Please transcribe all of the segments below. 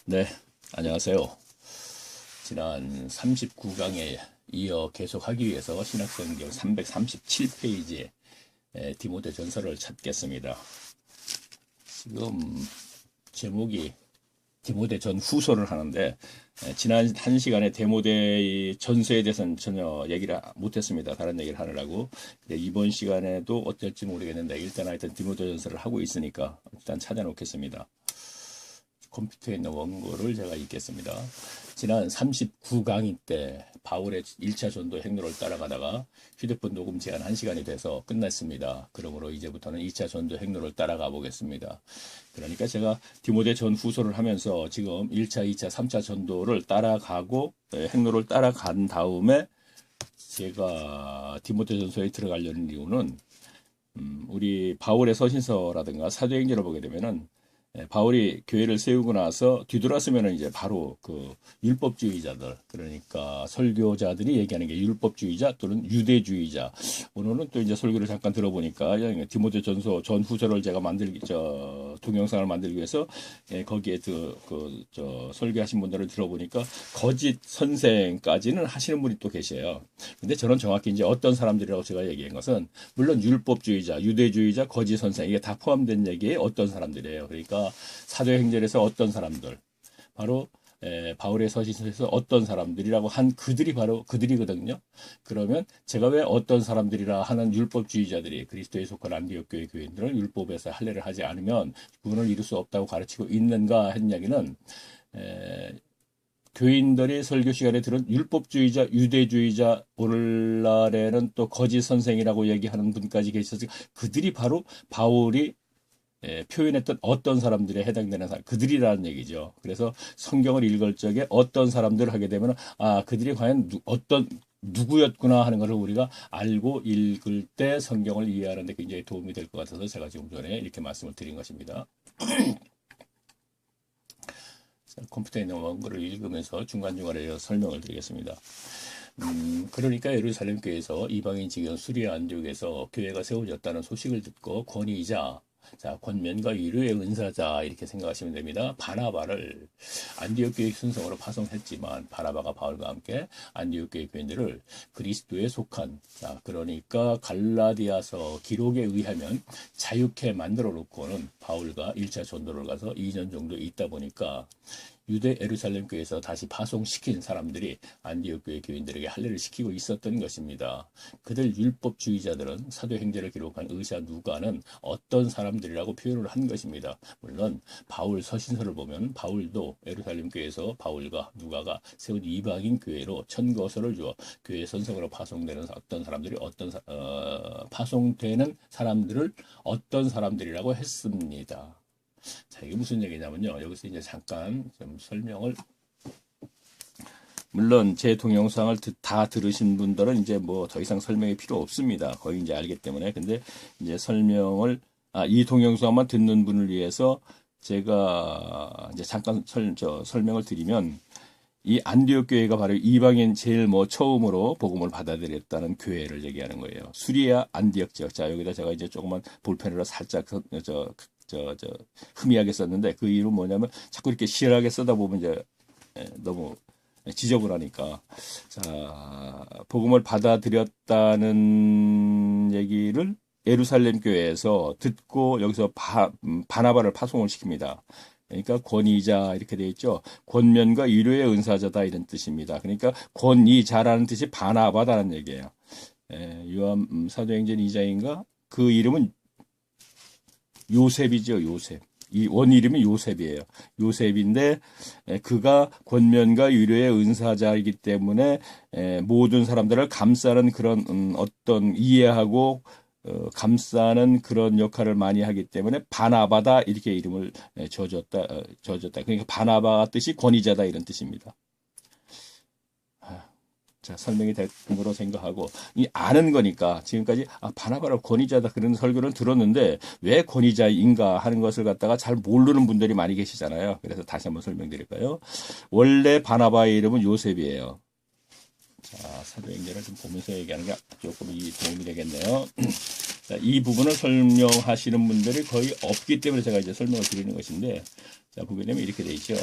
네, 안녕하세요. 지난 39강에 이어 계속하기 위해서 신약성경 337페이지에 디모데 전서를 찾겠습니다. 지금 제목이 디모데 전 후서를 하는데 지난 한 시간에 디모데 전서에 대해서는 전혀 얘기를 못했습니다. 다른 얘기를 하느라고. 이번 시간에도 어떨지 모르겠는데 일단 하여튼 디모데 전서를 하고 있으니까 일단 찾아놓겠습니다. 컴퓨터에 있는 원고를 제가 읽겠습니다. 지난 39강의 때 바울의 1차 전도 행로를 따라가다가 휴대폰 녹음 제한 1시간이 돼서 끝났습니다. 그러므로 이제부터는 2차 전도 행로를 따라가 보겠습니다. 그러니까 제가 디모데 전 후서를 하면서 지금 1차, 2차, 3차 전도를 따라가고 행로를 따라간 다음에 제가 디모데 전서에 들어가려는 이유는 우리 바울의 서신서라든가 사도행전을 보게 되면은 바울이 교회를 세우고 나서 뒤돌았으면 이제 바로 그 율법주의자들, 그러니까 설교자들이 얘기하는 게 율법주의자 또는 유대주의자. 오늘은 또 이제 설교를 잠깐 들어보니까 디모데 전서 전 후서를 제가 동영상을 만들기 위해서 거기에 설교하신 분들을 들어보니까 거짓 선생까지는 하시는 분이 또 계셔요. 근데 저는 정확히 이제 어떤 사람들이라고 제가 얘기한 것은 물론 율법주의자, 유대주의자, 거짓 선생 이게 다 포함된 얘기에 어떤 사람들이에요. 그러니까 사도행전에서 어떤 사람들, 바로 바울의 서신서에서 어떤 사람들이라고 한 그들이 바로 그들이거든요. 그러면 제가 왜 어떤 사람들이라 하는 율법주의자들이 그리스도에 속한 안디옥 교회 교인들을 율법에서 할례를 하지 않으면 구원을 이룰 수 없다고 가르치고 있는가 한 이야기는 교인들이 설교 시간에 들은 율법주의자, 유대주의자, 오늘날에는 또 거짓 선생이라고 얘기하는 분까지 계셔서 그들이 바로 바울이 표현했던 어떤 사람들에 해당되는 사람, 그들이라는 얘기죠. 그래서 성경을 읽을 적에 어떤 사람들을 하게 되면 그들이 과연 누구였구나 하는 것을 우리가 알고 읽을 때 성경을 이해하는 데 굉장히 도움이 될 것 같아서 제가 지금 전에 이렇게 말씀을 드린 것입니다. 컴퓨터에 있는 원고를 읽으면서 중간중간에 설명을 드리겠습니다. 그러니까 예루살렘 교회에서 이방인 지경 수리아 안디옥에서 교회가 세워졌다는 소식을 듣고 권위자, 권면과 위로의 은사자 이렇게 생각하시면 됩니다. 바나바를 안디옥 교회 순성으로 파송했지만 바나바가 바울과 함께 안디옥 교회 교인들을 그리스도에 속한 그러니까 갈라디아서 기록에 의하면 자유케 만들어 놓고는 바울과 1차 전도를 가서 2년 정도 있다 보니까 유대 예루살렘 교회에서 다시 파송시킨 사람들이 안디옥 교회 교인들에게 할례를 시키고 있었던 것입니다. 그들 율법주의자들은 사도행전을 기록한 의사 누가는 어떤 사람들이라고 표현을 한 것입니다. 물론 바울 서신서를 보면 바울도 예루살렘 교회에서 바울과 누가가 세운 이방인 교회로 천거서를 주어 교회 선성으로 파송되는 어떤 사람들이 파송되는 사람들을 어떤 사람들이라고 했습니다. 자, 이게 무슨 얘기냐면요. 여기서 이제 잠깐 좀 설명을, 물론 제 동영상을 다 들으신 분들은 이제 뭐 더 이상 설명이 필요 없습니다. 거의 이제 알기 때문에. 근데 이제 이 동영상만 듣는 분을 위해서 제가 이제 잠깐 설명을 드리면, 이 안디옥 교회가 바로 이방인 제일 처음으로 복음을 받아들였다는 교회를 얘기하는 거예요. 수리아 안디옥 지역. 자, 여기다 제가 이제 조그만 볼펜으로 살짝 흠이하게 썼는데 그 이유는 뭐냐면 자꾸 이렇게 실하게 쓰다 보면 이제 너무 지저분하니까. 자, 복음을 받아들였다는 얘기를 예루살렘 교회에서 듣고 여기서 바나바를 파송을 시킵니다. 그러니까 권위자 이렇게 되어 있죠. 권면과 위로의 은사자다 이런 뜻입니다. 그러니까 권위자라는 뜻이 바나바다는 얘기예요. 요한 사도행전 2장인가 그 이름은 요셉이죠. 요셉. 이 원 이름이 요셉이에요. 요셉인데 그가 권면과 위로의 은사자이기 때문에 모든 사람들을 감싸는 그런 어떤 이해하고 감싸는 그런 역할을 많이 하기 때문에 바나바다 이렇게 이름을 줘줬다. 그러니까 바나바 뜻이 권위자다 이런 뜻입니다. 자, 설명이 된 거로 생각하고, 이 아는 거니까 지금까지 바나바를 권위자다 그런 설교를 들었는데 왜 권위자인가 하는 것을 갖다가 잘 모르는 분들이 많이 계시잖아요. 그래서 다시 한번 설명드릴까요? 원래 바나바의 이름은 요셉이에요. 자, 사도행전을 좀 보면서 얘기하는 게 조금 도움이 되겠네요. 자, 이 부분을 설명하시는 분들이 거의 없기 때문에 제가 이제 설명을 드리는 것인데, 자, 보게 되면 이렇게 돼 있죠.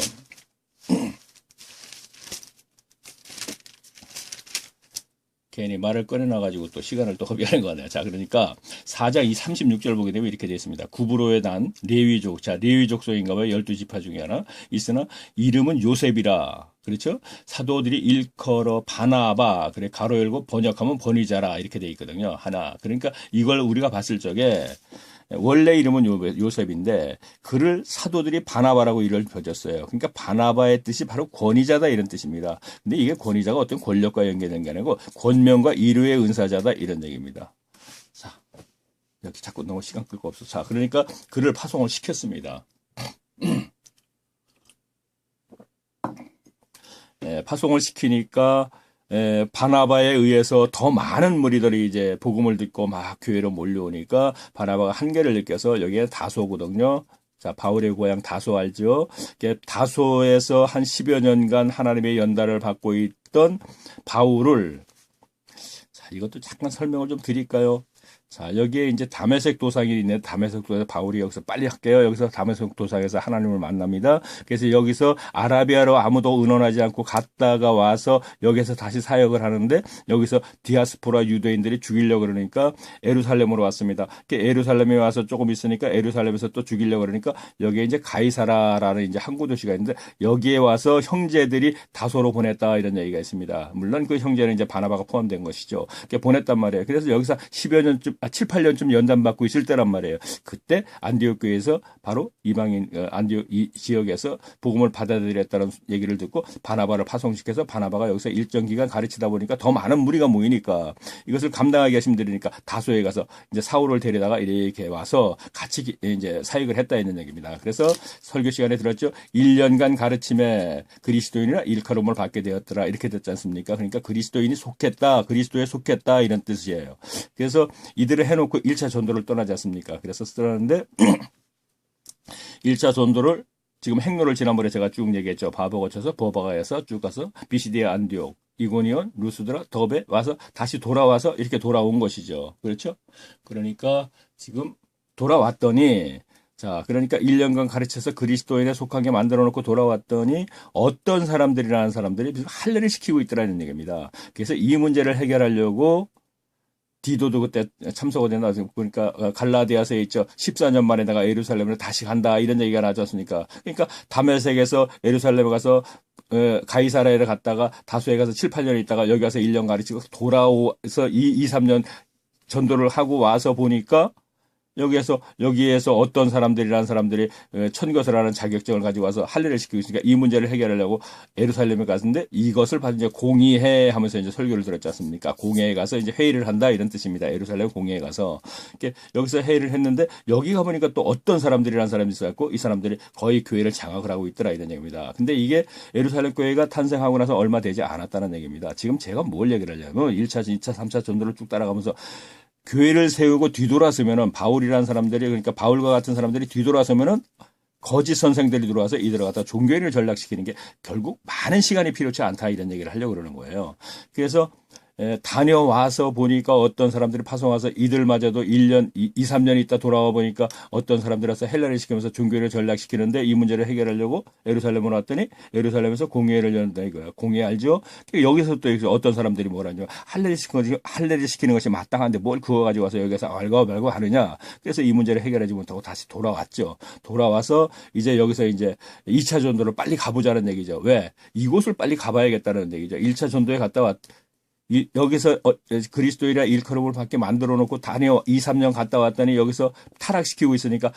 괜히 말을 꺼내놔가지고 또 시간을 또 허비하는 거 아니야. 자, 그러니까 4장 이 36절 보게 되면 이렇게 되어 있습니다. 구브로의 난 레위족. 자, 레위족 속인가 봐요. 12지파 중에 하나. 있으나 이름은 요셉이라. 그렇죠? 사도들이 일컬어 바나바. 그래, 가로 열고 번역하면 버니자라. 이렇게 되어 있거든요. 하나. 그러니까 이걸 우리가 봤을 적에 원래 이름은 요셉인데 그를 사도들이 바나바라고 이름을 벼졌어요. 그러니까 바나바의 뜻이 바로 권위자다 이런 뜻입니다. 근데 이게 권위자가 어떤 권력과 연계된 게 아니고 권명과 이루의 은사자다 이런 얘기입니다. 자, 이렇게 자꾸 너무 시간 끌 거 없어. 자, 그러니까 그를 파송을 시켰습니다. 파송을 시키니까 바나바에 의해서 더 많은 무리들이 이제 복음을 듣고 막 교회로 몰려오니까 바나바가 한계를 느껴서 여기에 다소거든요. 자, 바울의 고향 다소 알죠? 다소에서 한 10여 년간 하나님의 연단을 받고 있던 바울을, 자, 이것도 잠깐 설명을 좀 드릴까요? 자, 여기에 이제 다메섹 도상이 있네. 다메섹 도상에서 바울이 여기서 빨리 할게요. 여기서 다메섹 도상에서 하나님을 만납니다. 그래서 여기서 아라비아로 아무도 의논하지 않고 갔다가 와서 여기서 다시 사역을 하는데 여기서 디아스포라 유대인들이 죽이려고 그러니까 에루살렘으로 왔습니다. 에루살렘에 와서 조금 있으니까 에루살렘에서 또 죽이려고 그러니까 여기에 이제 가이사라라는 이제 항구 도시가 있는데 여기에 와서 형제들이 다소로 보냈다 이런 얘기가 있습니다. 물론 그 형제는 이제 바나바가 포함된 것이죠. 보냈단 말이에요. 그래서 여기서 10여 년쯤 7, 8년쯤 연단받고 있을 때란 말이에요. 그때 안디옥 교회에서 바로 이방인 안디옥 이 지역에서 복음을 받아들였다는 얘기를 듣고 바나바를 파송시켜서 바나바가 여기서 일정 기간 가르치다 보니까 더 많은 무리가 모이니까 이것을 감당하기 힘들으니까 다소에 가서 이제 사울을 데려다가 이렇게 와서 같이 이제 사역을 했다 있는 얘기입니다. 그래서 설교 시간에 들었죠. 1년간 가르침에 그리스도인이나 일컬음을 받게 되었더라 이렇게 됐지 않습니까? 그러니까 그리스도인이 속했다, 그리스도에 속했다 이런 뜻이에요. 그래서 이들을 해놓고 1차 전도를 떠나지 않습니까? 그래서 떠나는데 1차 전도를 지금 행로를 지난번에 제가 쭉 얘기했죠. 바버 거쳐서 버바가에서 쭉 가서 비시디아 안디옥, 이고니온, 루스드라, 더베 와서 다시 돌아와서 이렇게 돌아온 것이죠. 그렇죠? 그러니까 지금 돌아왔더니 자, 그러니까 1년간 가르쳐서 그리스도인에 속하게 만들어 놓고 돌아왔더니 어떤 사람들이라는 사람들이 할례를 시키고 있더라는 얘기입니다. 그래서 이 문제를 해결하려고 디도도 그때 참석을 된다. 그러니까 갈라디아서에 있죠. 14년 만에 내가 예루살렘으로 다시 간다. 이런 얘기가 나지 않습니까? 그러니까 다메섹에서 예루살렘에 가서 가이사라에 갔다가 다소에 가서 7, 8년 있다가 여기 가서 1년 가르치고 돌아오서 2, 3년 전도를 하고 와서 보니까 여기에서 어떤 사람들이라는 사람들이 천것을 하는 자격증을 가지고 와서 할례를 시키고 있으니까 이 문제를 해결하려고 예루살렘에 갔는데 이것을 받은 이제 공의회 하면서 이제 설교를 들었지 않습니까? 공회에 가서 이제 회의를 한다 이런 뜻입니다. 예루살렘 공회에 가서 여기서 회의를 했는데 여기 가보니까 또 어떤 사람들이라는 사람이 있어갖고 이 사람들이 거의 교회를 장악을 하고 있더라 이런 얘기입니다. 근데 이게 예루살렘 교회가 탄생하고 나서 얼마 되지 않았다는 얘기입니다. 지금 제가 뭘 얘기를 하냐면 1차, 2차, 3차 전도를 쭉 따라가면서 교회를 세우고 뒤돌아서면은 바울이라는 사람들이 그러니까 바울과 같은 사람들이 뒤돌아서면은 거짓 선생들이 들어와서 이들을 갖다 종교인을 전락시키는 게 결국 많은 시간이 필요치 않다 이런 얘기를 하려고 그러는 거예요. 그래서 다녀와서 보니까 어떤 사람들이 파송와서 이들마저도 1년, 2, 3년 있다 돌아와 보니까 어떤 사람들이 와서 헬라를 시키면서 종교를 전락시키는데 이 문제를 해결하려고 예루살렘으로 왔더니 예루살렘에서 공회를 연다 이거야. 공회 알죠? 여기서 또 어떤 사람들이 뭐라냐. 할례를 시키는 것이 마땅한데 뭘 그거 가지고 와서 여기서 알고 말고 하느냐. 그래서 이 문제를 해결하지 못하고 다시 돌아왔죠. 돌아와서 이제 여기서 이제 2차 전도를 빨리 가보자는 얘기죠. 왜? 이곳을 빨리 가봐야겠다는 얘기죠. 1차 전도에 갔다 여기서 그리스도인이라 일컬음을 받게 만들어 놓고 2, 3년 갔다 왔더니 여기서 타락시키고 있으니까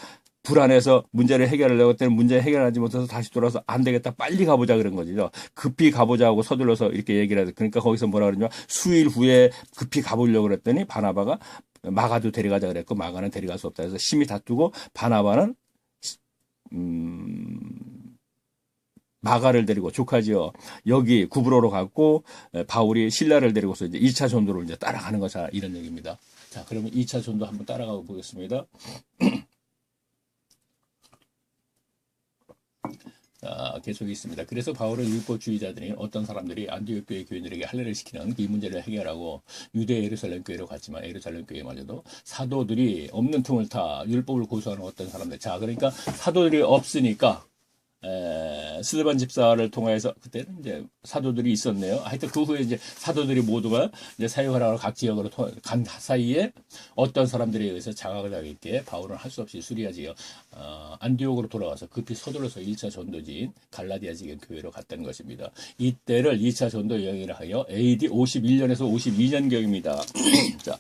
불안해서 문제를 해결하려고 했더니 문제 해결하지 못해서 다시 돌아서 안 되겠다. 빨리 가보자 그런 거죠. 급히 가보자고 서둘러서 이렇게 얘기를 하죠. 그러니까 거기서 뭐라 그러냐. 수일 후에 급히 가보려고 그랬더니 바나바가 마가도 데려가자 그랬고 마가는 데려갈 수 없다 해서 심히 다투고 바나바는 마가를 데리고 조카지요. 여기 구브로로 갔고 바울이 신라를 데리고서 이제 2차 전도를 이제 따라가는 거자 이런 얘기입니다. 자, 그러면 2차 전도 한번 따라가 보겠습니다. 자, 계속 있습니다. 그래서 바울은 율법주의자들이 어떤 사람들이 안디옥 교회 교인들에게 할례를 시키는 이 문제를 해결하고 유대 예루살렘 교회로 갔지만 예루살렘 교회마저도 사도들이 없는 틈을 타 율법을 고수하는 어떤 사람들. 자, 그러니까 사도들이 없으니까 스데반 집사를 통해서 그때는 이제 사도들이 있었네요. 하여튼 그 후에 이제 사도들이 모두가 이제 사역하라고 각 지역으로 간 사이에 어떤 사람들에 의해서 자각을 하게 바울은 할 수 없이 수리아 지역 안디옥으로 돌아와서 급히 서둘러서 1차 전도지인 갈라디아 지역 교회로 갔다는 것입니다. 이때를 2차 전도 여행이라 하여 AD 51년에서 52년경입니다. 자,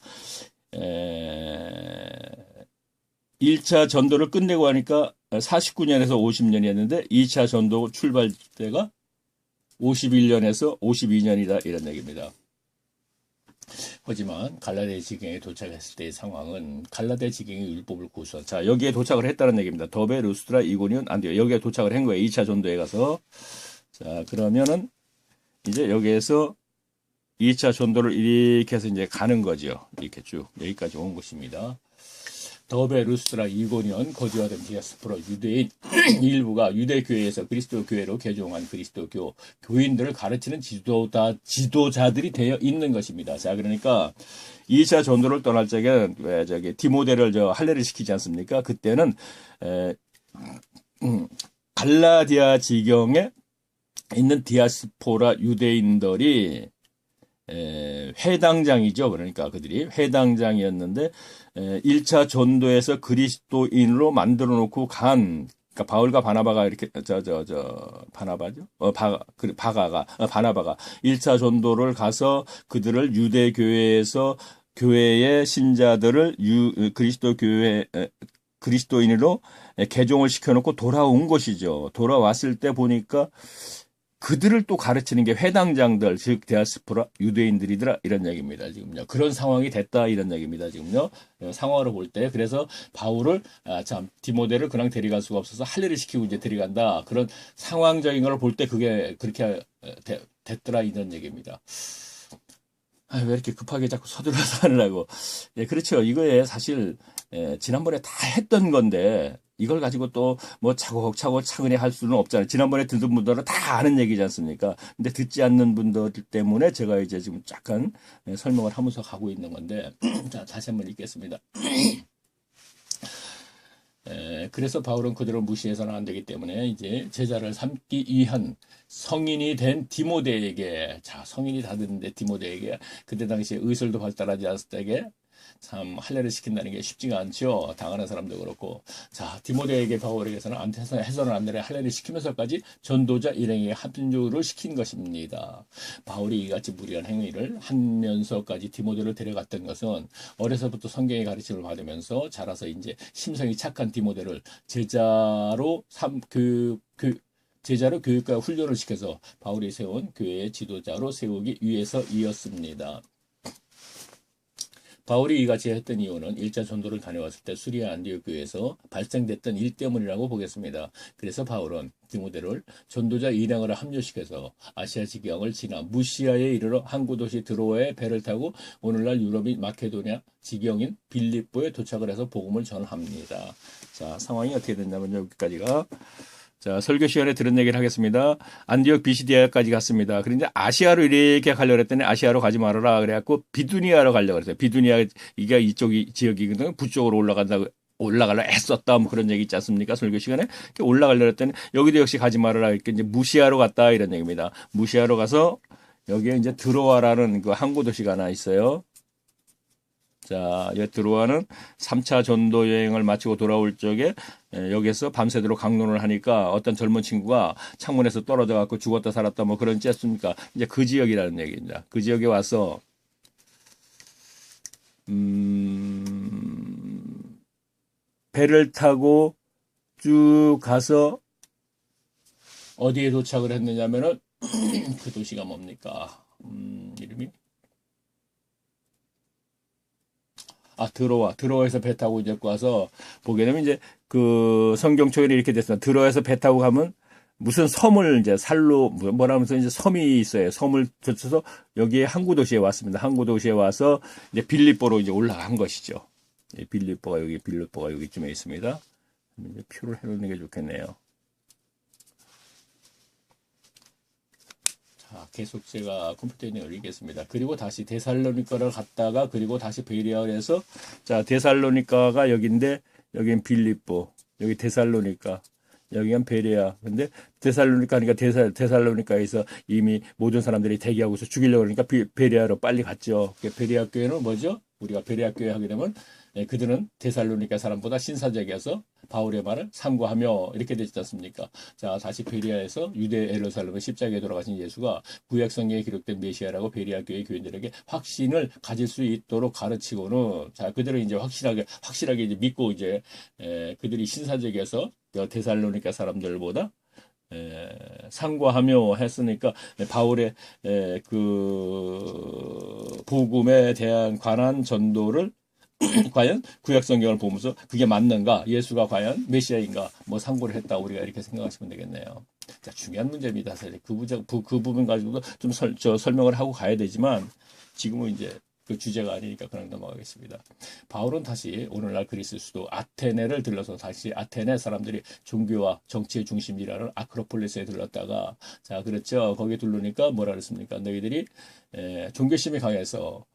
1차 전도를 끝내고 하니까 49년에서 50년이었는데 2차 전도 출발 때가 51년에서 52년이다 이런 얘기입니다. 하지만 갈라디아 지경에 도착했을 때의 상황은 갈라디아 지경의 율법을 고수한 자 여기에 도착을 했다는 얘기입니다. 더베, 루스드라, 이고니온, 안디옥 여기에 도착을 한 거예요. 2차 전도에 가서 자 그러면은 이제 여기에서 2차 전도를 이렇게 해서 이제 가는 거죠. 이렇게 쭉 여기까지 온 것입니다. 더베, 루스드라, 이고니온, 거지화된 디아스포라 유대인 일부가 유대교회에서 그리스도 교회로 개종한 그리스도 교인들을 가르치는 지도자들이 되어 있는 것입니다. 자, 그러니까 2차 전도를 떠날 적에 디모데를 할례를 시키지 않습니까? 그때는 갈라디아 지경에 있는 디아스포라 유대인들이 회당장이죠. 그러니까 그들이 회당장이었는데 1차 전도에서 그리스도인으로 만들어 놓고 간 그러니까 바울과 바나바가 이렇게 바나바죠? 바나바가 1차 전도를 가서 그들을 유대 교회에서 교회의 신자들을 그리스도 교회 그리스도인으로 개종을 시켜 놓고 돌아온 것이죠. 돌아왔을 때 보니까 그들을 또 가르치는 게 회당장들, 즉 디아스포라 유대인들이더라 이런 얘기입니다. 지금요. 그런 상황이 됐다 이런 얘기입니다. 지금요. 상황으로 볼 때 그래서 바울을 디모데를 그냥 데려갈 수가 없어서 할례를 시키고 이제 데려간다. 그런 상황적인 걸 볼 때 그게 그렇게 됐더라 이런 얘기입니다. 왜 이렇게 급하게 자꾸 서둘러서 하느라고. 예, 그렇죠. 이거에 사실 지난번에 다 했던 건데 이걸 가지고 또 뭐 차곡차곡 차근히 할 수는 없잖아요. 지난번에 듣는 분들은 다 아는 얘기지 않습니까? 근데 듣지 않는 분들 때문에 제가 이제 지금 약간 설명을 하면서 가고 있는 건데 자, 다시 한번 읽겠습니다. 그래서 바울은 그들을 무시해서는 안 되기 때문에 이제 제자를 삼기 위한 성인이 된 디모데에게 자 성인이 다 됐는데 디모데에게 그때 당시에 의술도 발달하지 않았을 때에 참 할례를 시킨다는 게 쉽지가 않죠. 당하는 사람도 그렇고 자 디모데에게 바울에게서는 해서는 안 되는 할례를 시키면서까지 전도자 일행에게 합류를 시킨 것입니다. 바울이 이같이 무리한 행위를 하면서까지 디모데를 데려갔던 것은 어려서부터 성경의 가르침을 받으면서 자라서 이제 심성이 착한 디모데를 제자로 교육과 훈련을 시켜서 바울이 세운 교회의 지도자로 세우기 위해서이었습니다. 바울이 이같이 했던 이유는 1차 전도를 다녀왔을 때 수리아 안디옥 교회에서 발생됐던 일 때문이라고 보겠습니다. 그래서 바울은 디모데를 전도자 일행으로 합류시켜서 아시아 지경을 지나 무시아에 이르러 항구 도시 드로아에 배를 타고 오늘날 유럽인 마케도니아 지경인 빌립보에 도착을 해서 복음을 전합니다. 자, 상황이 어떻게 됐냐면 여기까지가 자, 설교 시간에 들은 얘기를 하겠습니다. 안디옥 비시디아까지 갔습니다. 그런데 아시아로 이렇게 가려고 했더니 아시아로 가지 말아라. 그래갖고 비두니아로 가려고 했어요. 비두니아, 이게 이쪽 지역이거든요. 북쪽으로 올라가려 했었다. 뭐 그런 얘기 있지 않습니까? 설교 시간에. 올라가려고 했더니 여기도 역시 가지 말아라. 이렇게 이제 무시아로 갔다. 이런 얘기입니다. 무시아로 가서 여기에 이제 드로아라는 그 항구 도시가 하나 있어요. 자, 이 드로아는 3차 전도 여행을 마치고 돌아올 적에 여기서 밤새도록 강론을 하니까 어떤 젊은 친구가 창문에서 떨어져 갖고 죽었다 살았다 뭐 그런 지 않습니까? 이제 그 지역이라는 얘기입니다. 그 지역에 와서 배를 타고 쭉 가서 어디에 도착을 했느냐면은 그 도시가 뭡니까? 이름이 드로아에서 배 타고 이제 와서 보게 되면 이제 그 성경초에는 이렇게 됐습니다. 드로아에서 배 타고 가면 무슨 섬을 이제 살로 뭐라면서 이제 섬이 있어요. 섬을 거쳐서 여기에 항구 도시에 왔습니다. 항구 도시에 와서 이제 빌립보로 이제 올라간 것이죠. 빌립보가 여기쯤에 있습니다. 이제 표를 해놓는 게 좋겠네요. 자, 계속 제가 컴퓨터에 있는 걸 읽겠습니다. 그리고 다시 데살로니카를 갔다가 그리고 다시 베리아를 해서 자 데살로니카가 여기인데 여긴 빌립보 여기 데살로니카 여기가 베레아. 근데 데살로니카 하니까 데살로니카에서 이미 모든 사람들이 대기하고서 죽이려고 그러니까 베레아로 빨리 갔죠. 베레아 교회는 뭐죠? 우리가 베레아 교회 하게 되면 그들은 데살로니카 사람보다 신사적이어서 바울의 말을 삼고하며 이렇게 되지 않습니까? 자, 다시 베레아에서 유대 예루살렘의 십자가에 돌아가신 예수가 구약 성경에 기록된 메시아라고 베레아 교회 교인들에게 확신을 가질 수 있도록 가르치고는 자, 그들은 이제 확실하게 이제 믿고 이제 그들이 신사적이어서 데살로니카 사람들보다 상고하며 했으니까 바울의 그 복음에 대한 관한 전도를 과연 구약 성경을 보면서 그게 맞는가? 예수가 과연 메시아인가? 뭐 상고를 했다 우리가 이렇게 생각하시면 되겠네요. 자, 중요한 문제입니다. 사실 그 부분 가지고도 좀 설명을 하고 가야 되지만 지금은 이제 그 주제가 아니니까 그냥 넘어가겠습니다. 바울은 다시 오늘날 그리스 수도 아테네를 들러서 다시 아테네 사람들이 종교와 정치의 중심지라는 아크로폴리스에 들렀다가 자, 그렇죠. 거기에 들르니까 뭐라 그랬습니까? 너희들이 종교심이 강해서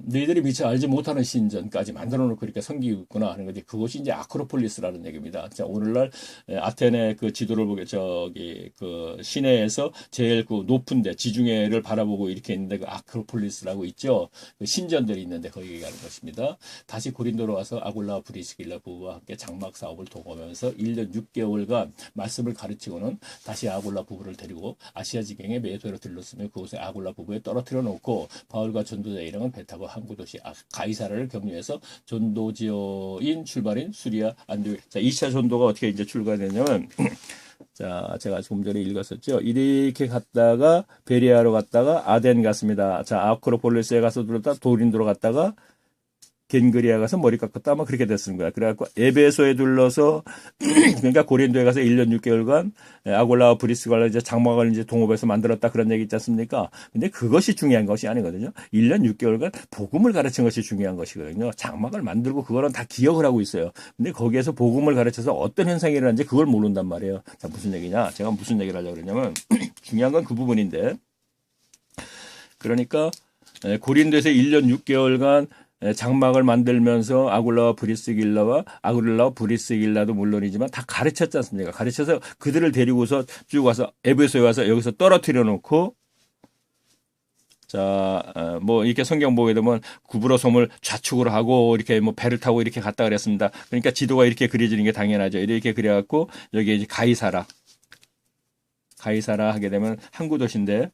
너희들이 미처 알지 못하는 신전까지 만들어 놓고 이렇게 섬기고 있구나 하는 거지. 그것이 이제 아크로폴리스라는 얘기입니다. 자, 오늘날 아테네 그 지도를 보게 저기 그 시내에서 제일 그 높은데 지중해를 바라보고 이렇게 있는데 그 아크로폴리스라고 있죠. 그 신전들이 있는데 거기 얘기하는 것입니다. 다시 고린도로 와서 아굴라 브리스길라 부부와 함께 장막 사업을 도모하면서 1년 6개월간 말씀을 가르치고는 다시 아굴라 부부를 데리고 아시아 지경에 메소로 들렀으며 그곳에 아굴라 부부에 떨어뜨려 놓고 바울과 전도자 일행은 배 타고 항구 도시 가이사라를 경유해서 전도지어인 출발인 수리아 안디옥. 자, 2차 전도가 어떻게 이제 출발되냐면 자, 제가 조금 전에 읽었었죠. 이렇게 갔다가 베리아로 갔다가 아덴 갔습니다. 자, 아크로폴리스에 가서 들었다 도린도로 갔다가 겐그리아 가서 머리 깎았다 아마 그렇게 됐는 거야. 그래갖고 에베소에 둘러서 그러니까 고린도에 가서 1년 6개월간 아골라와 브리스갈라 이제 장막을 이제 동업해서 만들었다 그런 얘기 있지 않습니까? 근데 그것이 중요한 것이 아니거든요. 1년 6개월간 복음을 가르친 것이 중요한 것이거든요. 장막을 만들고 그거는 다 기억을 하고 있어요. 근데 거기에서 복음을 가르쳐서 어떤 현상이 일어나는지 그걸 모른단 말이에요. 자, 무슨 얘기냐? 제가 무슨 얘기를 하려고 그러냐면 중요한 건 그 부분인데 그러니까 고린도에서 1년 6개월간 장막을 만들면서 아굴라와 브리스길라도 물론이지만 다 가르쳤지 않습니까? 가르쳐서 그들을 데리고서 쭉 와서 에베소에 와서 여기서 떨어뜨려 놓고 자, 뭐 이렇게 성경 보게 되면 구브로 섬을 좌측으로 하고 이렇게 뭐 배를 타고 이렇게 갔다 그랬습니다. 그러니까 지도가 이렇게 그려지는 게 당연하죠. 이렇게 그려갖고 여기 이제 가이사라 하게 되면 항구 도시인데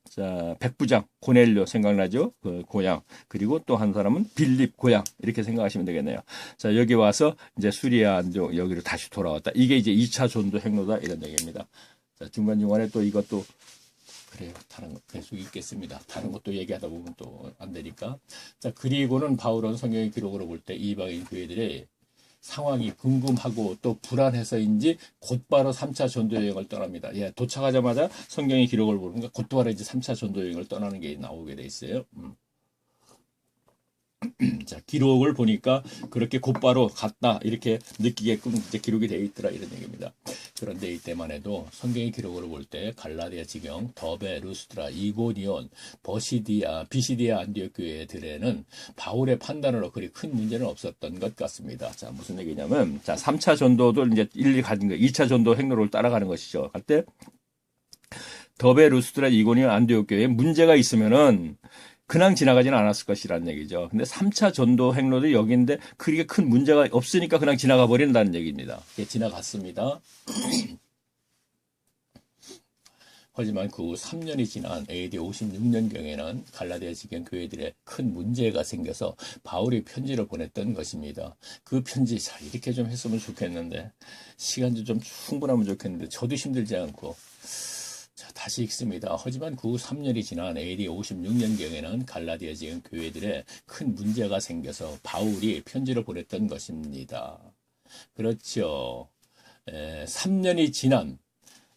자, 백부장 고넬료 생각나죠? 그 고향. 그리고 또 한 사람은 빌립 고향. 이렇게 생각하시면 되겠네요. 자, 여기 와서 이제 수리아 안디옥 여기로 다시 돌아왔다. 이게 이제 2차 전도 행로다 이런 얘기입니다. 자, 중간중간에 또 이것도 그래요. 다른 것 계속 있겠습니다. 다른 것도 얘기하다 보면 또 안 되니까. 자, 그리고는 바울은 성경의 기록으로 볼 때 이방인 교회들의 상황이 궁금하고 또 불안해서인지 곧바로 3차 전도 여행을 떠납니다. 예, 도착하자마자 성경의 기록을 보니까 곧바로 이제 3차 전도 여행을 떠나는 게 나오게 돼 있어요. 자, 기록을 보니까 그렇게 곧바로 갔다 이렇게 느끼게끔 이제 기록이 되어 있더라 이런 얘기입니다. 그런데 이때만 해도 성경의 기록을 볼 때 갈라디아 지경, 더베, 루스드라, 이고니온, 비시디아 안디옥 교회들에는 바울의 판단으로 그리 큰 문제는 없었던 것 같습니다. 자, 무슨 얘기냐면 자, 3차 전도도 이제 일일이 가진 거예요. 2차 전도 행로를 따라가는 것이죠. 갈 때 더베, 루스드라, 이고니온, 안디옥 교회에 문제가 있으면은 그냥 지나가지는 않았을 것이라는 얘기죠. 근데 3차 전도 행로도 여기인데 그렇게 큰 문제가 없으니까 그냥 지나가 버린다는 얘기입니다. 예, 지나갔습니다. 하지만 그 후 3년이 지난 AD 56년경에는 갈라디아 지경 교회들의 큰 문제가 생겨서 바울이 편지를 보냈던 것입니다. 그 편지 잘 이렇게 좀 했으면 좋겠는데 시간도 좀 충분하면 좋겠는데 저도 힘들지 않고 자, 다시 읽습니다. 하지만 그 후 3년이 지난 AD 56년경에는 갈라디아 지경 교회들의 큰 문제가 생겨서 바울이 편지를 보냈던 것입니다. 그렇죠. 3년이 지난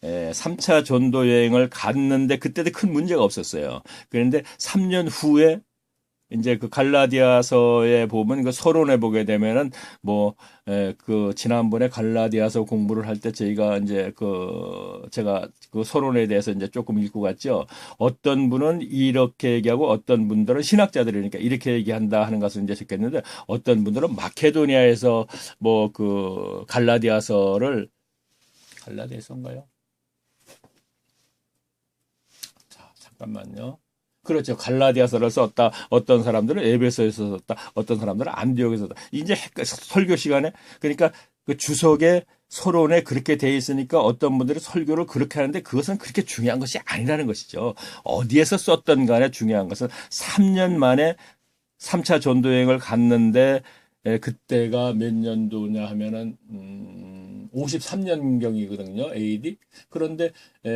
3차 전도 여행을 갔는데 그때도 큰 문제가 없었어요. 그런데 3년 후에 이제 그 갈라디아서에 보면 그 서론에 보게 되면은 뭐 그 지난번에 갈라디아서 공부를 할 때 저희가 이제 그 제가 그 서론에 대해서 이제 조금 읽고 갔죠. 어떤 분은 이렇게 얘기하고 어떤 분들은 신학자들이니까 이렇게 얘기한다 하는 것을 이제 적겠는데 어떤 분들은 마케도니아에서 뭐 그 갈라디아서인가요? 자, 잠깐만요. 그렇죠. 갈라디아서를 썼다. 어떤 사람들은 에베소에서 썼다. 어떤 사람들은 안디옥에서 썼다. 이제 설교 시간에 그러니까 그 주석의 서론에 그렇게 돼 있으니까 어떤 분들이 설교를 그렇게 하는데 그것은 그렇게 중요한 것이 아니라는 것이죠. 어디에서 썼던 간에 중요한 것은 3년 만에 3차 전도여행을 갔는데 그때가 몇 년도냐 하면은 53년경이거든요. AD. 그런데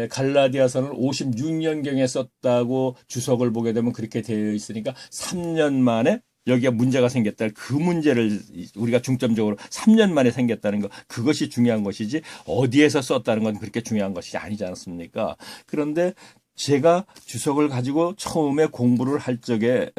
갈라디아서는 56년경에 썼다고 주석을 보게 되면 그렇게 되어 있으니까 3년 만에 여기가 문제가 생겼다. 그 문제를 우리가 중점적으로 3년 만에 생겼다는 것, 그것이 중요한 것이지 어디에서 썼다는 건 그렇게 중요한 것이 아니지 않습니까? 그런데 제가 주석을 가지고 처음에 공부를 할 적에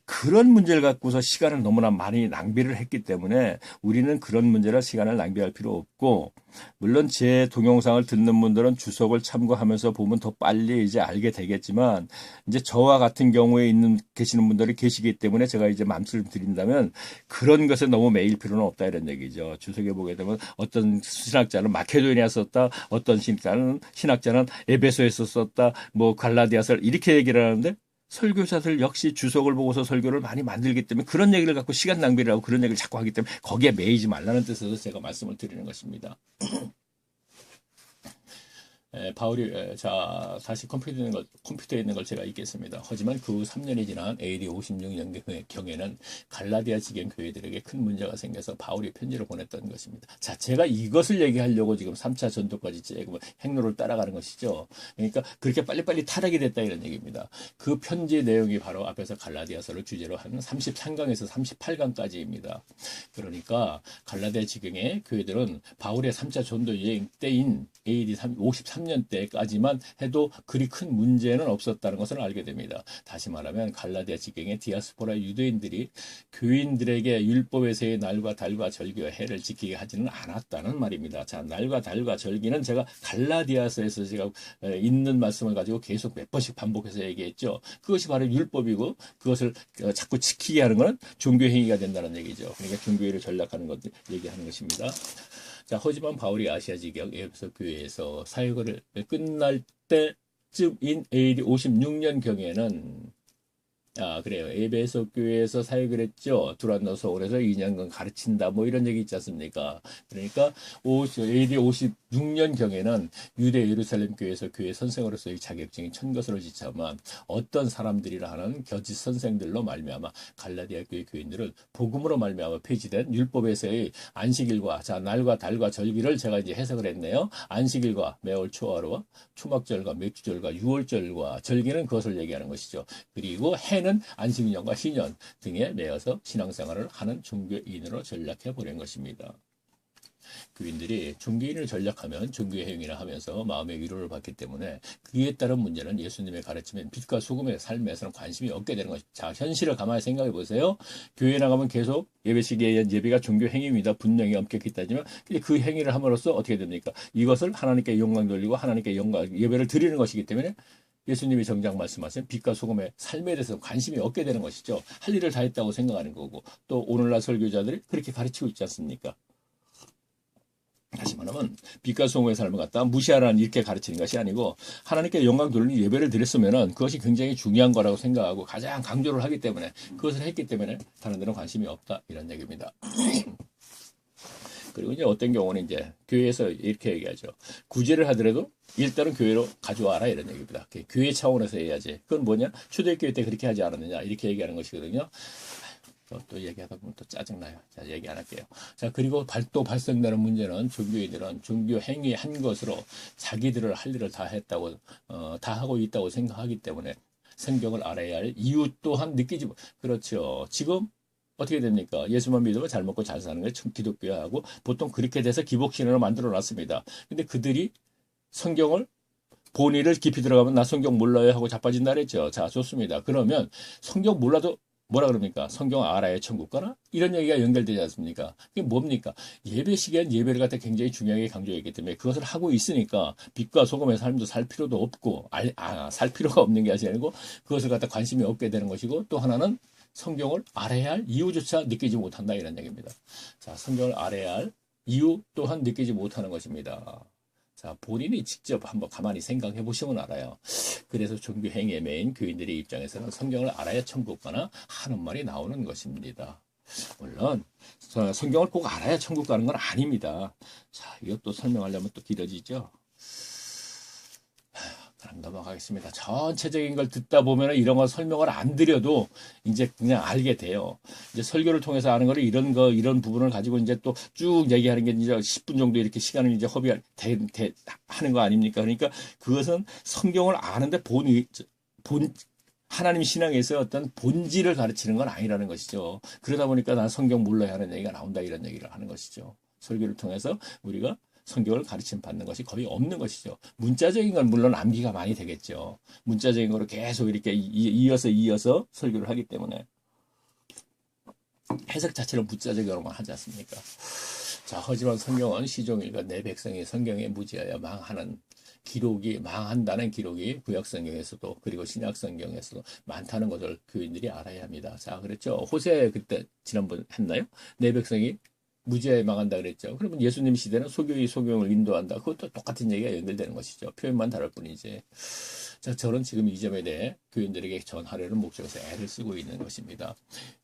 그런 문제를 갖고서 시간을 너무나 많이 낭비를 했기 때문에 우리는 그런 문제를 시간을 낭비할 필요 없고, 물론 제 동영상을 듣는 분들은 주석을 참고하면서 보면 더 빨리 이제 알게 되겠지만, 이제 저와 같은 경우에 계시는 분들이 계시기 때문에 제가 이제 말씀을 드린다면 그런 것에 너무 매일 필요는 없다 이런 얘기죠. 주석에 보게 되면 어떤 신학자는 마케도니아 썼다, 어떤 신학자는 에베소에서 썼다, 뭐 갈라디아서를 이렇게 얘기를 하는데 설교사들 역시 주석을 보고서 설교를 많이 만들기 때문에 그런 얘기를 갖고 시간 낭비를 하고 그런 얘기를 자꾸 하기 때문에 거기에 매이지 말라는 뜻에서 제가 말씀을 드리는 것입니다. 바울이 자 다시 컴퓨터에 있는 걸 제가 읽겠습니다. 하지만 그 3년이 지난 AD 56년 경에는 갈라디아 지경 교회들에게 큰 문제가 생겨서 바울이 편지를 보냈던 것입니다. 자, 제가 이것을 얘기하려고 지금 3차 전도까지 째고 행로를 따라가는 것이죠. 그러니까 그렇게 빨리빨리 타락이 됐다 이런 얘기입니다. 그 편지 내용이 바로 앞에서 갈라디아서를 주제로 하는 33강에서 38강까지입니다. 그러니까 갈라디아 지경의 교회들은 바울의 3차 전도 여행 때인 AD 53년 때까지만 해도 그리 큰 문제는 없었다는 것을 알게 됩니다. 다시 말하면 갈라디아 지경의 디아스포라 유대인들이 교인들에게 율법에서의 날과 달과 절기와 해를 지키게 하지는 않았다는 말입니다. 자, 날과 달과 절기는 제가 갈라디아서에서 제가 있는 말씀을 가지고 계속 몇 번씩 반복해서 얘기했죠. 그것이 바로 율법이고 그것을 자꾸 지키게 하는 것은 종교행위가 된다는 얘기죠. 그러니까 종교회를 전락하는 것 얘기하는 것입니다. 자, 하지만 바울이 아시아 지경 에베소 교회에서 사역을 끝날 때쯤인 AD 56년경에는 그래요. 에베소 교회에서 사역을 했죠. 두란노 서울에서 2년간 가르친다. 뭐 이런 얘기 있지 않습니까? 그러니까 AD 56년경에는 유대 예루살렘 교회에서 교회 선생으로서의 자격증이 천 것으로 지참한 어떤 사람들이라 하는 거짓 선생들로 말미암아 갈라디아 교회 교인들은 복음으로 말미암아 폐지된 율법에서의 안식일과 자 날과 달과 절기를 제가 이제 해석을 했네요. 안식일과 매월 초하루와 초막절과 맥주절과 유월절과 절기는 그것을 얘기하는 것이죠. 그리고 해는 안식년과 희년 등에 매여서 신앙생활을 하는 종교인으로 전락해버린 것입니다. 교인들이 종교인을 전락하면 종교의 행위를 하면서 마음의 위로를 받기 때문에 그에 따른 문제는 예수님의 가르침인 빛과 소금의 삶에서는 관심이 없게 되는 것입니다. 자, 현실을 가만히 생각해 보세요. 교회에 나가면 계속 예배식에 의한 예배가 종교 행위입니다. 분명히 엄격히 따지면 그 행위를 함으로써 어떻게 됩니까? 이것을 하나님께 영광 돌리고 하나님께 예배를 드리는 것이기 때문에 예수님이 정작 말씀하신 빛과 소금의 삶에 대해서 관심이 없게 되는 것이죠. 할 일을 다 했다고 생각하는 거고 또 오늘날 설교자들이 그렇게 가르치고 있지 않습니까? 다시 말하면 빛과 소금의 삶을 갖다 무시하라는 이렇게 가르치는 것이 아니고 하나님께 영광 돌리는 예배를 드렸으면은 그것이 굉장히 중요한 거라고 생각하고 가장 강조를 하기 때문에 그것을 했기 때문에 다른 데는 관심이 없다 이런 얘기입니다. 그리고 이제 어떤 경우는 이제 교회에서 이렇게 얘기하죠. 구제를 하더라도 일단은 교회로 가져와라 이런 얘기입니다. 교회 차원에서 해야지. 그건 뭐냐? 초대교회 때 그렇게 하지 않았느냐 이렇게 얘기하는 것이거든요. 또 얘기하다 보면 또 짜증나요. 자, 얘기 안 할게요. 자, 그리고 또 발생되는 문제는 종교인들은 종교 행위한 것으로 자기들을 할 일을 다 했다고, 다 하고 있다고 생각하기 때문에 성경을 알아야 할 이유 또한 느끼지, 그렇죠. 지금 어떻게 됩니까? 예수만 믿으면 잘 먹고 잘 사는 게 기독교하고 보통 그렇게 돼서 기복신앙을 만들어 놨습니다. 근데 그들이 성경을 본의를 깊이 들어가면 나 성경 몰라요 하고 자빠진다 그랬죠. 자, 좋습니다. 그러면 성경 몰라도 뭐라 그럽니까? 성경 알아야 천국 가나? 이런 얘기가 연결되지 않습니까? 그게 뭡니까? 예배 시기엔 예배를 갖다 굉장히 중요하게 강조했기 때문에 그것을 하고 있으니까 빛과 소금의 삶도 살 필요도 없고, 살 필요가 없는 게 아니고 그것을 갖다 관심이 없게 되는 것이고, 또 하나는 성경을 알아야 할 이유조차 느끼지 못한다 이런 얘기입니다. 자, 성경을 알아야 할 이유 또한 느끼지 못하는 것입니다. 자, 본인이 직접 한번 가만히 생각해 보시면 알아요. 그래서 종교 행위에 매인 교인들의 입장에서는 성경을 알아야 천국 가나 하는 말이 나오는 것입니다. 물론 성경을 꼭 알아야 천국 가는 건 아닙니다. 자, 이것도 설명하려면 또 길어지죠. 그럼 넘어가겠습니다. 전체적인 걸 듣다 보면 이런 거 설명을 안 드려도 이제 그냥 알게 돼요. 이제 설교를 통해서 아는 거를 이런 부분을 가지고 이제 또 쭉 얘기하는 게 이제 10분 정도 이렇게 시간을 이제 하는 거 아닙니까? 그러니까 그것은 성경을 아는데 하나님 신앙에서 어떤 본질을 가르치는 건 아니라는 것이죠. 그러다 보니까 난 성경 몰라야 하는 얘기가 나온다 이런 얘기를 하는 것이죠. 설교를 통해서 우리가 성경을 가르침 받는 것이 거의 없는 것이죠. 문자적인 건 물론 암기가 많이 되겠죠. 문자적인 거로 계속 이렇게 이어서 설교를 하기 때문에 해석 자체를 문자적으로만 하지 않습니까? 자, 하지만 성경은 시종일과 내 백성이 성경에 무지하여 망한다는 기록이 구약 성경에서도 그리고 신약 성경에서도 많다는 것을 교인들이 알아야 합니다. 자, 그랬죠. 호세 그때 지난번 했나요? 내 백성이 무지하게 망한다 그랬죠. 그러면 예수님 시대는 소교의 소경을 인도한다. 그것도 똑같은 얘기가 연결되는 것이죠. 표현만 다를 뿐이지. 자, 저는 지금 이 점에 대해 교인들에게 전하려는 목적에서 애를 쓰고 있는 것입니다.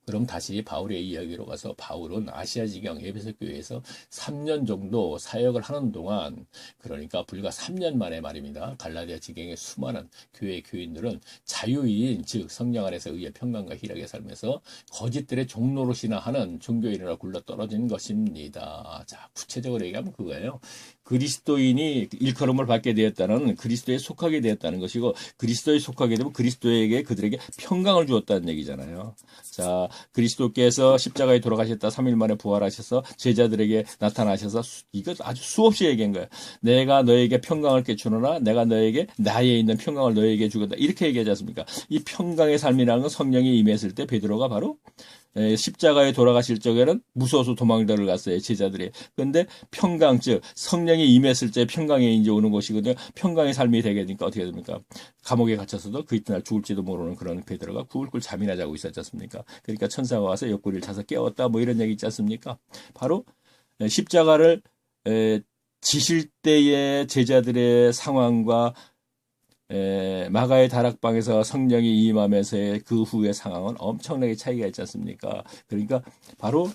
그럼 다시 바울의 이야기로 가서 바울은 아시아 지경 에베소 교회에서 3년 정도 사역을 하는 동안, 그러니까 불과 3년 만에 말입니다. 갈라디아 지경의 수많은 교회 교인들은 자유인, 즉 성령 안에서 의의 평강과 희락의 삶에서 거짓들의 종노릇이나 하는 종교인으로 굴러 떨어진 것입니다. 자, 구체적으로 얘기하면 그거예요. 그리스도인이 일컬음을 받게 되었다는, 그리스도에 속하게 되었다는 것이고, 그리스도에 속하게 되면 그리스도에게 그들에게 평강을 주었다는 얘기잖아요. 자, 그리스도께서 십자가에 돌아가셨다 3일 만에 부활하셔서 제자들에게 나타나셔서 이것 아주 수없이 얘기한 거예요. 내가 너에게 평강을 깨주노라, 내가 너에게 나에 있는 평강을 너에게 주겠다. 이렇게 얘기하지 않습니까? 이 평강의 삶이라는 건 성령이 임했을 때 베드로가 바로 십자가에 돌아가실 적에는 무서워서 도망들을 갔어요, 제자들이. 그런데 평강, 즉 성령이 임했을 때 평강이 이제 오는 것이거든요. 평강의 삶이 되게 되니까 어떻게 됩니까? 감옥에 갇혀서도 그 이튿날 죽을지도 모르는 그런 베드로가 꿀꿀 잠이나 자고 있었지 않습니까? 그러니까 천사가 와서 옆구리를 차서 깨웠다, 뭐 이런 얘기 있지 않습니까? 바로 십자가를 지실 때의 제자들의 상황과 마가의 다락방에서 성령이 임하면서의 그 후의 상황은 엄청나게 차이가 있지 않습니까? 그러니까 바로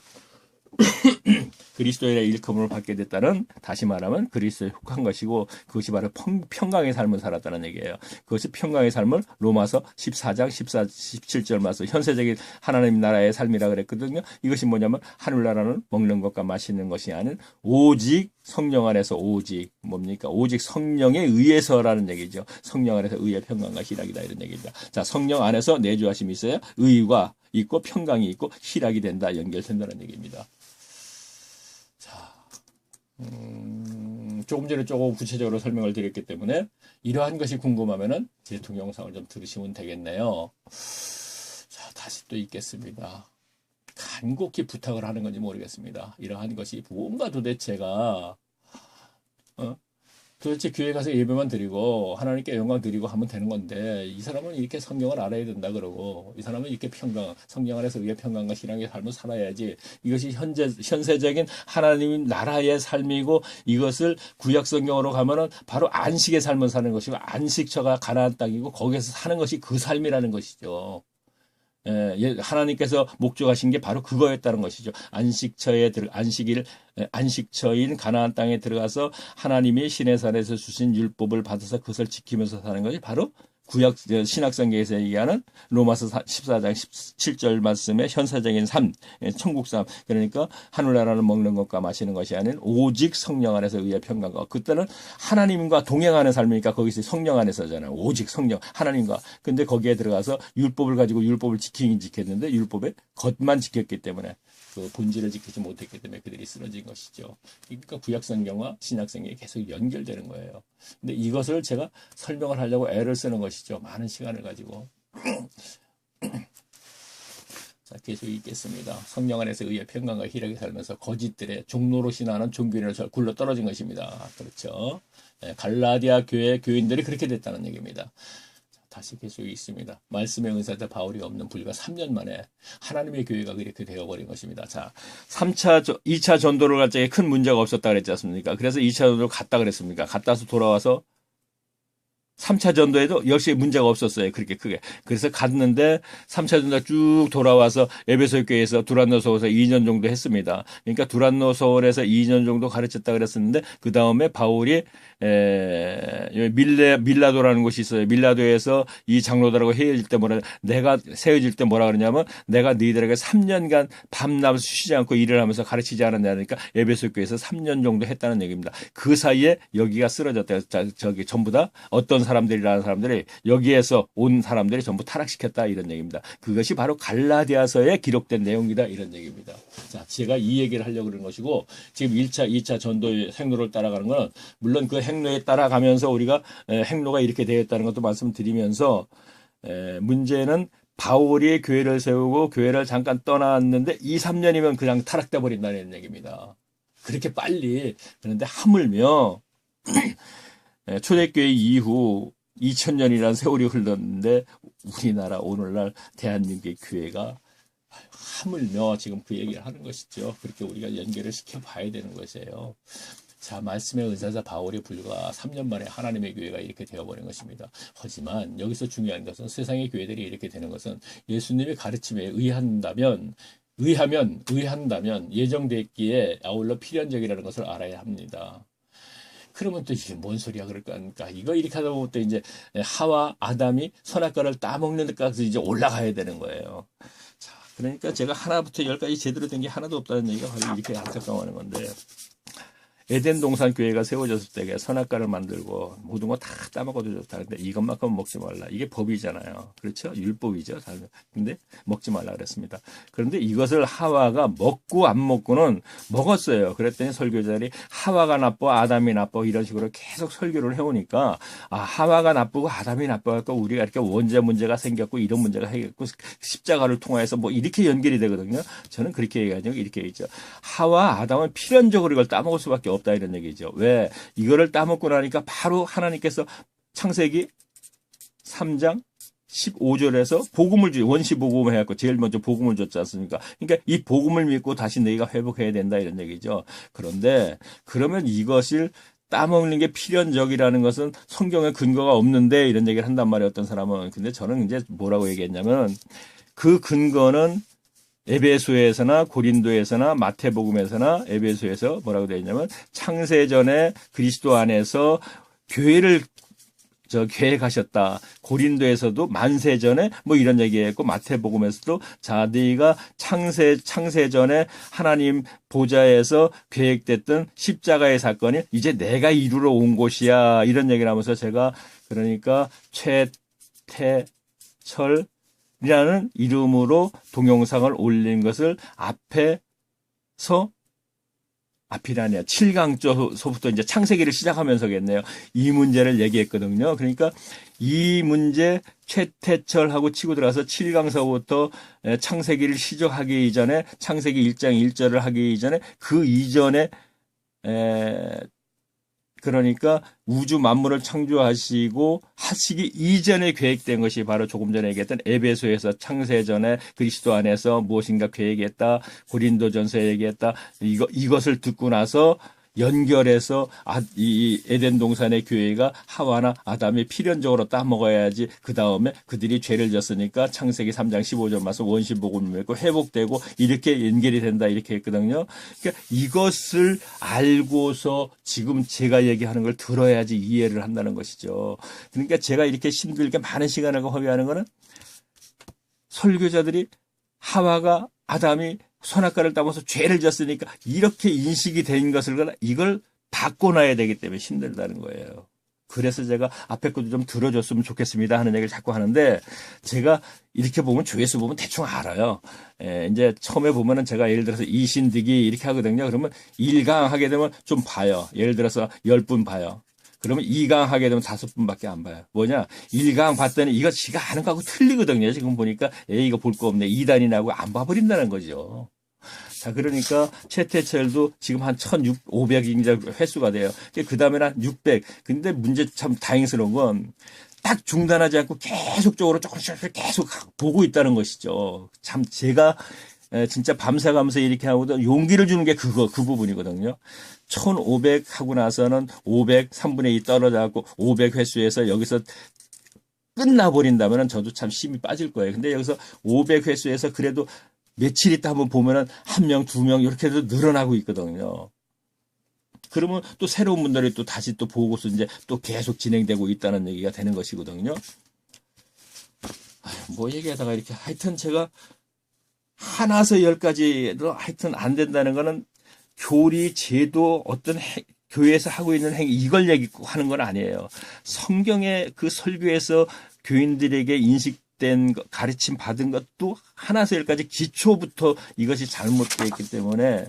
그리스도의 일컬음을 받게 됐다는, 다시 말하면 그리스도에 속한 것이고, 그것이 바로 평강의 삶을 살았다는 얘기예요. 그것이 평강의 삶을 로마서 14장 17절 말씀, 현세적인 하나님 나라의 삶이라 그랬거든요. 이것이 뭐냐면 하늘나라는 먹는 것과 마시는 것이 아닌 오직 성령 안에서, 오직 뭡니까? 오직 성령에 의해서라는 얘기죠. 성령 안에서 의의 평강과 희락이다 이런 얘기입니다. 자, 성령 안에서 내주하심이 있어야 의가 있고 평강이 있고 희락이 된다, 연결된다는 얘기입니다. 조금 전에 조금 구체적으로 설명을 드렸기 때문에 이러한 것이 궁금하면은 제 동영상을 좀 들으시면 되겠네요. 자, 다시 또 읽겠습니다. 간곡히 부탁을 하는 건지 모르겠습니다. 이러한 것이 뭔가 도대체가 도대체 교회 가서 예배만 드리고 하나님께 영광 드리고 하면 되는 건데, 이 사람은 이렇게 성경을 알아야 된다 그러고, 이 사람은 이렇게 성령 안에서 의의 평강과 신앙의 삶을 살아야지, 이것이 현세적인 하나님 나라의 삶이고, 이것을 구약 성경으로 가면은 바로 안식의 삶을 사는 것이고, 안식처가 가나안 땅이고 거기에서 사는 것이 그 삶이라는 것이죠. 하나님께서 목적하신 게 바로 그거였다는 것이죠. 안식처인 가나안 땅에 들어가서 하나님이 시내산에서 주신 율법을 받아서 그것을 지키면서 사는 것이 바로 구약 신약성경에서 얘기하는 로마서 14장 17절 말씀의 현세적인 삶, 천국 삶. 그러니까 하늘나라는 먹는 것과 마시는 것이 아닌 오직 성령 안에서 의의 평강과, 그때는 하나님과 동행하는 삶이니까 거기서 성령 안에서잖아요. 오직 성령, 하나님과. 근데 거기에 들어가서 율법을 가지고 율법을 지키긴 지켰는데 율법의 겉만 지켰기 때문에 그 본질을 지키지 못했기 때문에 그들이 쓰러진 것이죠. 그러니까 구약성경과 신약성경이 계속 연결되는 거예요. 근데 이것을 제가 설명을 하려고 애를 쓰는 것이죠. 많은 시간을 가지고. 자, 계속 읽겠습니다. 성령 안에서 의의 평강과 희락에 살면서 거짓들의 종로로 신하는 종교인을 굴러 떨어진 것입니다. 그렇죠. 갈라디아 교회 교인들이 그렇게 됐다는 얘기입니다. 다시 계속 있습니다. 말씀의 은사자 바울이 없는 불과 3년 만에 하나님의 교회가 이렇게 되어버린 것입니다. 자, 2차 전도를 갈 적에 큰 문제가 없었다 그랬지 않습니까? 그래서 2차 전도를 갔다 그랬습니까? 갔다 와서 돌아와서 3차 전도에도 역시 문제가 없었어요. 그렇게 크게. 그래서 갔는데 3차 전도 쭉 돌아와서 에베소 교회에서 두란노 서울에서 2년 정도 했습니다. 그러니까 두란노 서울에서 2년 정도 가르쳤다 그랬었는데 그 다음에 바울이 밀라도라는 곳이 있어요. 밀라도에서 이 장로들하고 헤어질 때 세워질 때 뭐라 그러냐면 내가 너희들에게 3년간 밤낮 쉬지 않고 일을 하면서 가르치지 않았냐니까 에베소 교회에서 3년 정도 했다는 얘기입니다. 그 사이에 여기가 쓰러졌다. 저기 전부 다 어떤 사람들이라는 사람들이 여기에서 온 사람들이 전부 타락시켰다 이런 얘기입니다. 그것이 바로 갈라디아서에 기록된 내용이다 이런 얘기입니다. 자, 제가 이 얘기를 하려고 그러는 것이고 지금 1차, 2차 전도의 행로를 따라가는 것은 물론 그 행로에 따라가면서 우리가 행로가 이렇게 되었다는 것도 말씀드리면서 문제는 바울이 교회를 세우고 교회를 잠깐 떠났는데 2, 3년이면 그냥 타락돼 버린다는 얘기입니다. 그렇게 빨리. 그런데 하물며 초대교회 이후 2000년이라는 세월이 흘렀는데 우리나라 오늘날 대한민국의 교회가 하물며 지금 그 얘기를 하는 것이죠. 그렇게 우리가 연결을 시켜봐야 되는 것이에요. 자, 말씀의 은사자 바울이 불과 3년 만에 하나님의 교회가 이렇게 되어버린 것입니다. 하지만 여기서 중요한 것은 세상의 교회들이 이렇게 되는 것은 예수님의 가르침에 의한다면 예정됐기에 아울러 필연적이라는 것을 알아야 합니다. 그러면 또 이게 뭔 소리야 그럴까? 이거 이렇게 하다 보면 또 이제 하와 아담이 선악과를 따먹는 데까지 이제 올라가야 되는 거예요. 자, 그러니까 제가 하나부터 10까지 제대로 된 게 하나도 없다는 얘기가 바로 이렇게 안타까워하는 건데. 에덴 동산 교회가 세워졌을 때 선악과를 만들고 모든 거 다 따먹어도 좋다. 근데 이것만큼은 먹지 말라. 이게 법이잖아요. 그렇죠? 율법이죠. 근데 먹지 말라 그랬습니다. 그런데 이것을 하와가 먹고 안 먹고는 먹었어요. 그랬더니 설교자들이 하와가 나빠, 아담이 나빠 이런 식으로 계속 설교를 해오니까 하와가 나쁘고 아담이 나빠갖고 우리가 이렇게 원죄 문제가 생겼고 이런 문제가 생겼고 십자가를 통해서 뭐 이렇게 연결이 되거든요. 저는 그렇게 얘기하죠. 이렇게 얘기죠. 하와, 아담은 필연적으로 이걸 따먹을 수밖에 없다 이런 얘기죠. 왜? 이거를 따먹고 나니까 바로 하나님께서 창세기 3장 15절에서 복음을 원시 복음을 해갖고 제일 먼저 복음을 줬지 않습니까? 그러니까 이 복음을 믿고 다시 너희가 회복해야 된다 이런 얘기죠. 그런데 그러면 이것을 따먹는 게 필연적이라는 것은 성경에 근거가 없는데 이런 얘기를 한단 말이에요. 어떤 사람은. 근데 저는 이제 뭐라고 얘기했냐면 그 근거는 에베소에서나 고린도에서나 마태복음에서나 에베소에서 뭐라고 되어 있냐면 창세전에 그리스도 안에서 교회를 계획하셨다. 고린도에서도 만세전에 뭐 이런 얘기했고 마태복음에서도 자 너희가 창세전에 하나님 보좌에서 계획됐던 십자가의 사건이 이제 내가 이루러 온 곳이야. 이런 얘기를 하면서 제가 그러니까 최태철 이라는 이름으로 동영상을 올린 것을 앞이라니요. 7강조서부터 이제 창세기를 시작하면서겠네요. 이 문제를 얘기했거든요. 그러니까 이 문제 최태철하고 치고 들어가서 7강서부터 창세기를 시작하기 이전에 창세기 1장 1절을 하기 이전에 그 이전에 그러니까 우주 만물을 창조하시고 하시기 이전에 계획된 것이 바로 조금 전에 얘기했던 에베소에서 창세전에 그리스도 안에서 무엇인가 계획했다. 고린도전서에 얘기했다. 이것을 듣고 나서 연결해서 이 에덴 동산의 교회가 하와나 아담이 필연적으로 따먹어야지 그 다음에 그들이 죄를 졌으니까 창세기 3장 15절 말씀 원시복음을 믿고 회복되고 이렇게 연결이 된다 이렇게 했거든요. 그러니까 이것을 알고서 지금 제가 얘기하는 걸 들어야지 이해를 한다는 것이죠. 그러니까 제가 이렇게 힘들게 많은 시간을 허비하는 거는 설교자들이 하와가 아담이 선악과를 따먹어서 죄를 졌으니까 이렇게 인식이 된 것을 이걸 바꿔놔야 되기 때문에 힘들다는 거예요. 그래서 제가 앞에 것도 좀 들어줬으면 좋겠습니다 하는 얘기를 자꾸 하는데, 제가 이렇게 보면 조회수 보면 대충 알아요. 이제 처음에 보면은 제가 예를 들어서 이신득이 이렇게 하거든요. 그러면 1강 하게 되면 좀 봐요. 예를 들어서 10분 봐요. 그러면 2강 하게 되면 5분밖에 안 봐요. 뭐냐? 1강 봤더니 이거 지가 아는 거하고 틀리거든요. 지금 보니까 이거 볼 거 없네. 2단이 나고 안 봐버린다는 거죠. 자, 그러니까 최태철도 지금 한 1,500인자 횟수가 돼요. 그 다음에는 한 600. 근데 문제 참 다행스러운 건 딱 중단하지 않고 계속적으로 조금씩 계속 보고 있다는 것이죠. 참 제가 진짜 밤새가면서 이렇게 하고도 용기를 주는 게 그 부분이거든요. 1,500 하고 나서는 500, 3분의 2 떨어져갖고 500 횟수에서 여기서 끝나버린다면 저도 참 힘이 빠질 거예요. 근데 여기서 500 횟수에서 그래도 며칠 있다 한번 보면은 1명, 2명 이렇게 해도 늘어나고 있거든요. 그러면 또 새로운 분들이 또 다시 또 보고서 이제 또 계속 진행되고 있다는 얘기가 되는 것이거든요. 뭐 얘기하다가 이렇게 하여튼 제가 하나서 10까지도 하여튼 안 된다는 거는 교리, 제도, 어떤 교회에서 하고 있는 행위 이걸 얘기하는 건 아니에요. 성경의 그 설교에서 교인들에게 인식된 가르침 받은 것도 하나서 10까지 기초부터 이것이 잘못되어 있기 때문에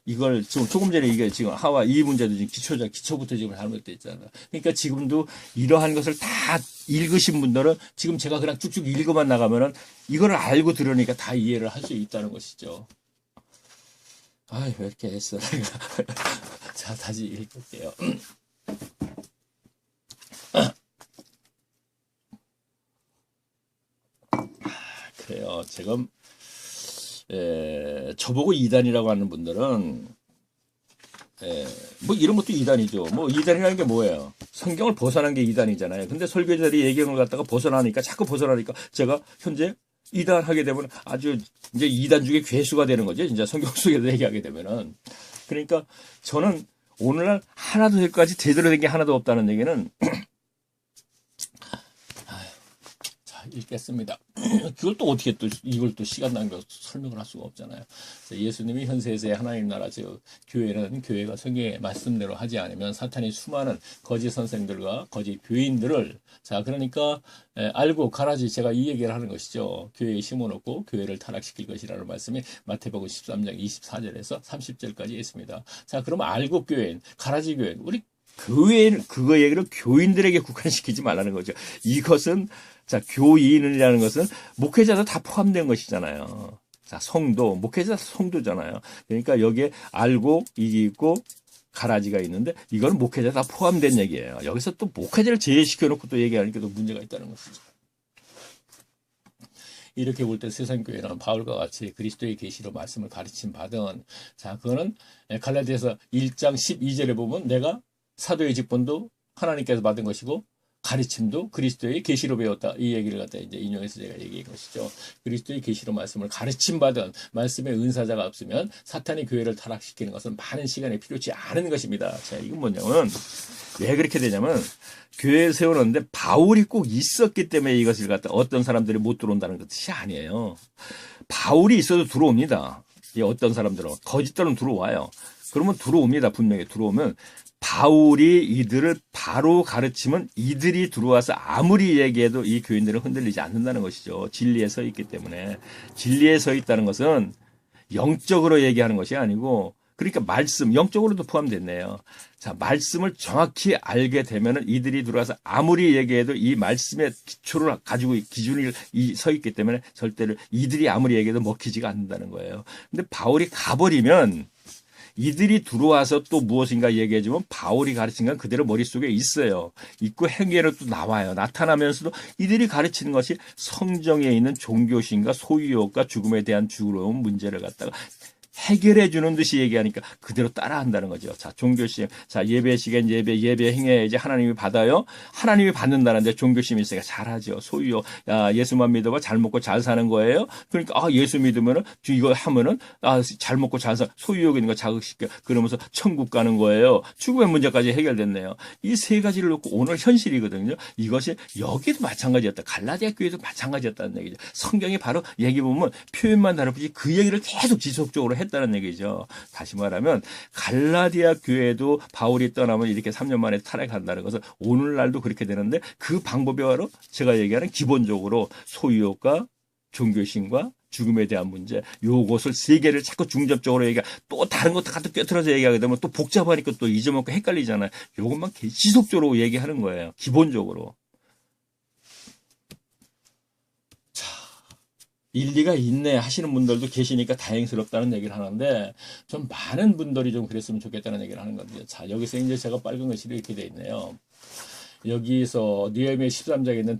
이걸 지금 조금 전에 이게 지금 하와 이 문제도 지금 기초부터 지금 잘못되어 있잖아요. 그러니까 지금도 이러한 것을 다 읽으신 분들은 지금 제가 그냥 쭉쭉 읽어만 나가면은 이거를 알고 들으니까 다 이해를 할 수 있다는 것이죠. 왜 이렇게 했어. 자, 다시 읽을게요. 그래요. 지금 저보고 이단이라고 하는 분들은 뭐 이런 것도 이단이죠. 뭐 이단이라는 게 뭐예요? 성경을 벗어난 게 이단이잖아요. 근데 설교자들이 예경을 갖다가 벗어나니까 자꾸 벗어나니까 제가 현재 이단 하게 되면 아주 이제 이단 중에 괴수가 되는 거죠. 진짜 성경 속에서 얘기하게 되면은. 그러니까 저는 오늘날 하나도 여기까지 제대로 된 게 하나도 없다는 얘기는 자, 읽겠습니다. 그걸 또 어떻게 또 이걸 또 시간 낭비해서 설명을 할 수가 없잖아요. 예수님이 현세에서의 하나님 나라 즉 교회는 교회가 성경의 말씀대로 하지 않으면 사탄이 수많은 거짓 선생들과 거짓 교인들을 자 그러니까 알고 가라지 제가 이 얘기를 하는 것이죠. 교회에 심어놓고 교회를 타락시킬 것이라는 말씀이 마태복음 13장 24절에서 30절까지 있습니다. 자 그러면 알고 교인 가라지 교인 우리 교회는 그거 얘기를 교인들에게 국한시키지 말라는 거죠. 이것은 자, 교인이라는 것은 목회자도 다 포함된 것이잖아요. 자, 성도, 목회자 성도잖아요. 그러니까 여기에 알고 이게 있고 가라지가 있는데 이거는 목회자 다 포함된 얘기예요. 여기서 또 목회자를 제외시켜 놓고 또 얘기하니까 또 문제가 있다는 것이죠. 이렇게 볼 때 세상 교회는 바울과 같이 그리스도의 계시로 말씀을 가르침 받은 자, 그거는 갈라디아서 1장 12절에 보면 내가 사도의 직분도 하나님께서 받은 것이고 가르침도 그리스도의 계시로 배웠다. 이 얘기를 갖다 이제 인용해서 제가 얘기한 것이죠. 그리스도의 계시로 말씀을 가르침 받은 말씀의 은사자가 없으면 사탄이 교회를 타락시키는 것은 많은 시간이 필요치 않은 것입니다. 자, 이건 뭐냐면 왜 그렇게 되냐면 교회에 세워놓는데 바울이 꼭 있었기 때문에 이것을 갖다 어떤 사람들이 못 들어온다는 것이 아니에요. 바울이 있어도 들어옵니다. 어떤 사람들은 거짓들은 들어와요. 그러면 들어옵니다. 분명히 들어오면 바울이 이들을 바로 가르치면 이들이 들어와서 아무리 얘기해도 이 교인들은 흔들리지 않는다는 것이죠. 진리에 서 있기 때문에. 진리에 서 있다는 것은 영적으로 얘기하는 것이 아니고 그러니까 말씀, 영적으로도 포함됐네요. 자, 말씀을 정확히 알게 되면은 이들이 들어와서 아무리 얘기해도 이 말씀의 기초를 가지고 기준이 서 있기 때문에 절대로 이들이 아무리 얘기해도 먹히지가 않는다는 거예요. 근데 바울이 가버리면 이들이 들어와서 또 무엇인가 얘기해주면 바울이 가르친 건 그대로 머릿속에 있어요. 있고 행위로 또 나와요. 나타나면서도 이들이 가르치는 것이 성경에 있는 종교심과 소유욕과 죽음에 대한 주로운 문제를 갖다가 해결해 주는 듯이 얘기하니까 그대로 따라한다는 거죠. 자, 종교심. 자, 예배 시간 예배 행해야지 하나님이 받아요. 하나님이 받는다는데 종교심이 있으니까 잘하죠. 소유요. 야, 예수만 믿어봐 잘 먹고 잘 사는 거예요. 그러니까 예수 믿으면은 이거 하면은 잘 먹고 잘 사. 소유욕 있는 거 자극시켜. 그러면서 천국 가는 거예요. 죽음의 문제까지 해결됐네요. 이 세 가지를 놓고 오늘 현실이거든요. 이것이 여기도 마찬가지였다. 갈라디아 교회도 마찬가지였다는 얘기죠. 성경이 바로 얘기 보면 표현만 다르지 그 얘기를 계속 지속적으로 해 했다는 얘기죠. 다시 말하면 갈라디아 교회도 바울이 떠나면 이렇게 3년 만에 타락한다는 것은 오늘날도 그렇게 되는데 그 방법이 바로 제가 얘기하는 기본적으로 소유욕과 종교심과 죽음에 대한 문제, 요것을 세 개를 자꾸 중점적으로 얘기하, 또 다른 것도 갖다 꿰뚫어서 얘기하게 되면 또 복잡하니까 또 잊어먹고 헷갈리잖아요. 요것만 지속적으로 얘기하는 거예요. 기본적으로. 자, 일리가 있네 하시는 분들도 계시니까 다행스럽다는 얘기를 하는데, 좀 많은 분들이 좀 그랬으면 좋겠다는 얘기를 하는 건데, 자, 여기서 이제 제가 빨간 글씨로 이렇게 돼 있네요. 여기서 느헤미야 13장에 있는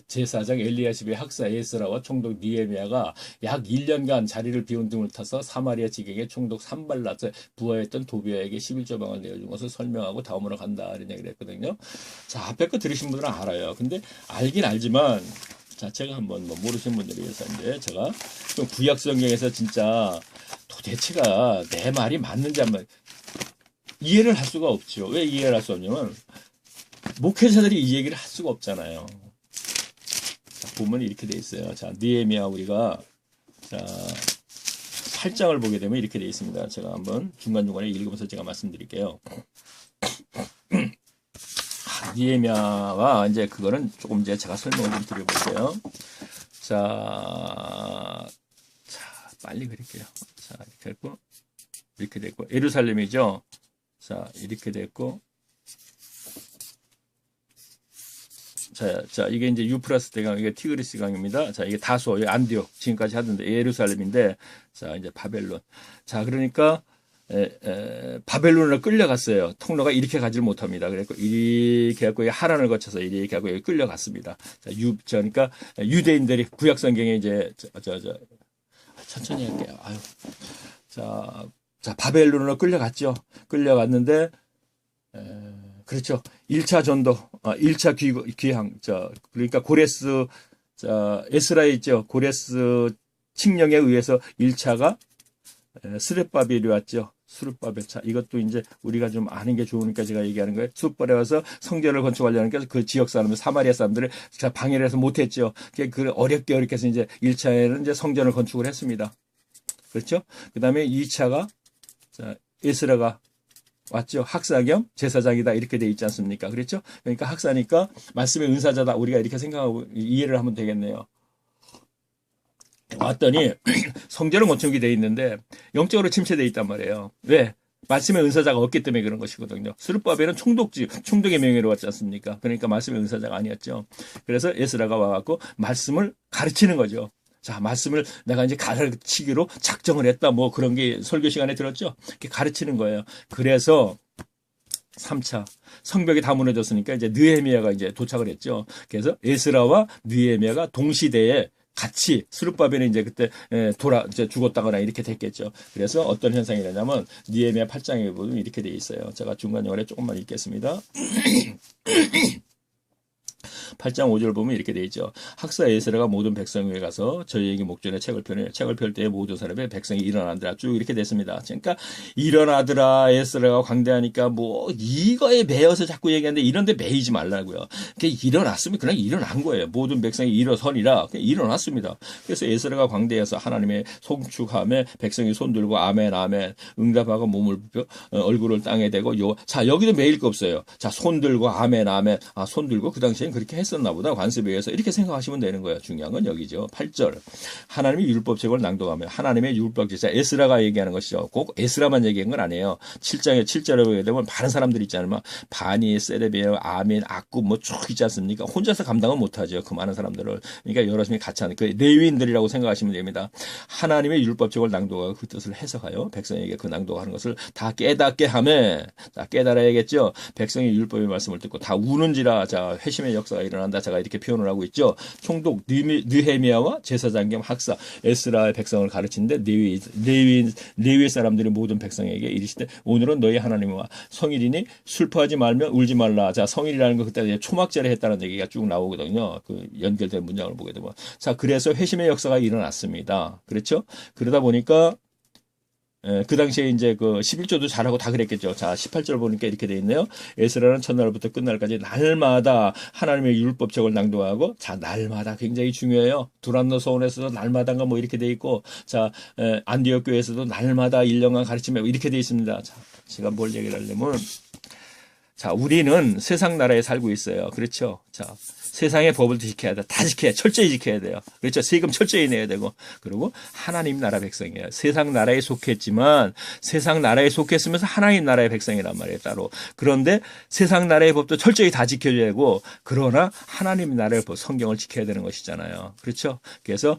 제사장 엘리야십의 학사 에스라와 총독 느헤미야가 약 1년간 자리를 비운 등을 타서 사마리아 지경에 총독 산발랏에 부하했던 도비아에게 11조방을 내어준 것을 설명하고 다음으로 간다 이런 얘기를 했거든요. 자, 앞에 거 들으신 분들은 알아요. 근데 알긴 알지만 자, 제가 한번 뭐 모르시는 분들을 위해서 이제 제가 좀 구약 성경에서 진짜 도대체가 내 말이 맞는지 한번 이해를 할 수가 없죠. 왜 이해를 할 수 없냐면 목회자들이 이 얘기를 할 수가 없잖아요. 자, 보면 이렇게 돼 있어요. 자, 느헤미야 우리가 자 8장을 보게 되면 이렇게 돼 있습니다. 제가 한번 중간중간에 읽으면서 제가 말씀드릴게요. 느헤미야와 이제 그거는 조금 이제 제가 설명을 좀 드려볼게요. 자, 빨리 그릴게요. 자, 이렇게 됐고, 이렇게 됐고, 예루살렘이죠. 자, 이렇게 됐고, 자, 이게 이제 유프라스 대강, 이게 티그리스 강입니다. 자, 이게 다소, 안디옥, 지금까지 하던데, 예루살렘인데, 자, 이제 바벨론. 자, 그러니까, 바벨론으로 끌려갔어요. 통로가 이렇게 가지를 못합니다. 그래서 이렇게 해갖고 하란을 거쳐서 이렇게 하고 끌려갔습니다. 자, 그러니까 유대인들이 구약 성경에 이제, 천천히 할게요. 아유. 자, 바벨론으로 끌려갔죠. 끌려갔는데, 그렇죠. 1차 전도, 1차 귀향, 그러니까 고레스, 에스라 있죠. 고레스 칙령에 의해서 1차가 스룹바벨이 왔죠. 스룹바벨. 자, 이것도 이제 우리가 좀 아는 게 좋으니까 제가 얘기하는 거예요. 스룹바벨에 와서 성전을 건축하려니까 그 지역 사람들, 사마리아 사람들을 방해를 해서 못했죠. 그 어렵게 해서 이제 1차에는 이제 성전을 건축을 했습니다. 그렇죠? 그 다음에 2차가, 에스라가 왔죠. 학사 겸 제사장이다. 이렇게 돼 있지 않습니까? 그렇죠? 그러니까 학사니까 말씀의 은사자다. 우리가 이렇게 생각하고 이해를 하면 되겠네요. 왔더니 성전은 건축이 돼 있는데 영적으로 침체돼 있단 말이에요. 왜? 말씀의 은사자가 없기 때문에 그런 것이거든요. 스룹바벨은 총독의 명예로 왔지 않습니까? 그러니까 말씀의 은사자가 아니었죠. 그래서 에스라가 와갖고 말씀을 가르치는 거죠. 자, 말씀을 내가 이제 가르치기로 작정을 했다. 뭐 그런 게 설교 시간에 들었죠. 이렇게 가르치는 거예요. 그래서 3차 성벽이 다 무너졌으니까 이제 느헤미야가 이제 도착을 했죠. 그래서 에스라와 느헤미야가 동시대에 같이 스룹바벨이 이제 그때 이제 죽었다거나 이렇게 됐겠죠. 그래서 어떤 현상이 되냐면 느헤미야 8장에 보면 이렇게 돼 있어요. 제가 중간 영어에 조금만 읽겠습니다. 8장 5절 보면 이렇게 돼 있죠. 학사 에스라가 모든 백성 위에 가서 저희에게 목전에 책을 펴내 책을 펼 때에 모든 사람의 백성이 일어나더라. 쭉 이렇게 됐습니다. 그러니까 일어나더라. 에스라가 광대하니까 뭐 이거에 매여서 자꾸 얘기하는데 이런데 매이지 말라고요. 일어났으면 그냥 일어난 거예요. 모든 백성이 일어서니라. 그냥 일어났습니다. 그래서 에스라가 광대해서 하나님의 송축함에 백성이 손들고 아멘 아멘 응답하고 몸을 굽혀 얼굴을 땅에 대고 자, 여기도 매일 거 없어요. 자, 손들고 아멘 아멘. 아, 손들고 그 당시엔 그렇게 했었나 보다. 관습에 의해서 이렇게 생각하시면 되는 거예요. 중요한 건 여기죠. 8절. 하나님의 율법책을 낭독하며 하나님의 율법책. 자, 에스라가 얘기하는 것이죠. 꼭 에스라만 얘기한 건 아니에요. 7절에 보게 되면 많은 사람들이 있잖아요. 바니, 세레비아, 아멘, 악굽 뭐쭉 있지 않습니까? 혼자서 감당은 못하죠. 그 많은 사람들을. 그러니까 여러 사람이 같이 하는 그 레위인들이라고 생각하시면 됩니다. 하나님의 율법책을 낭독하고 그 뜻을 해석하여 백성에게 그 낭독하는 것을 다 깨닫게 하며 다 깨달아야겠죠. 백성이 율법의 말씀을 듣고 다 우는지라. 자, 회심의 역사가 일어난다. 제가 이렇게 표현을 하고 있죠. 총독 느헤미야와 제사장 겸 학사 에스라의 백성을 가르치는데 레위 사람들이 모든 백성에게 이르시되 오늘은 너희 하나님과 성일이니 슬퍼하지 말며 울지 말라. 자, 성일이라는 거 그때 초막절에 했다는 얘기가 쭉 나오거든요. 그 연결된 문장을 보게 되면. 자, 그래서 회심의 역사가 일어났습니다. 그렇죠? 그러다 보니까 그 당시에 이제 그 11조도 잘하고 다 그랬겠죠. 자, 18절 보니까 이렇게 돼 있네요. 에스라는 첫날부터 끝날까지 날마다 하나님의 율법책을 낭독하고, 자, 날마다 굉장히 중요해요. 두란노 서원에서도 날마다가 뭐 이렇게 돼 있고, 자, 안디옥 교회에서도 날마다 1년간 가르치며 이렇게 돼 있습니다. 자, 제가 뭘 얘기를 하려면, 자, 우리는 세상 나라에 살고 있어요. 그렇죠? 자, 세상의 법을 지켜야 돼. 다 지켜야, 철저히 지켜야 돼요. 그렇죠? 세금 철저히 내야 되고. 그리고 하나님 나라 백성이에요. 세상 나라에 속했지만, 세상 나라에 속했으면서 하나님 나라의 백성이란 말이에요, 따로. 그런데 세상 나라의 법도 철저히 다 지켜야 되고, 그러나 하나님 나라의 법, 성경을 지켜야 되는 것이잖아요. 그렇죠? 그래서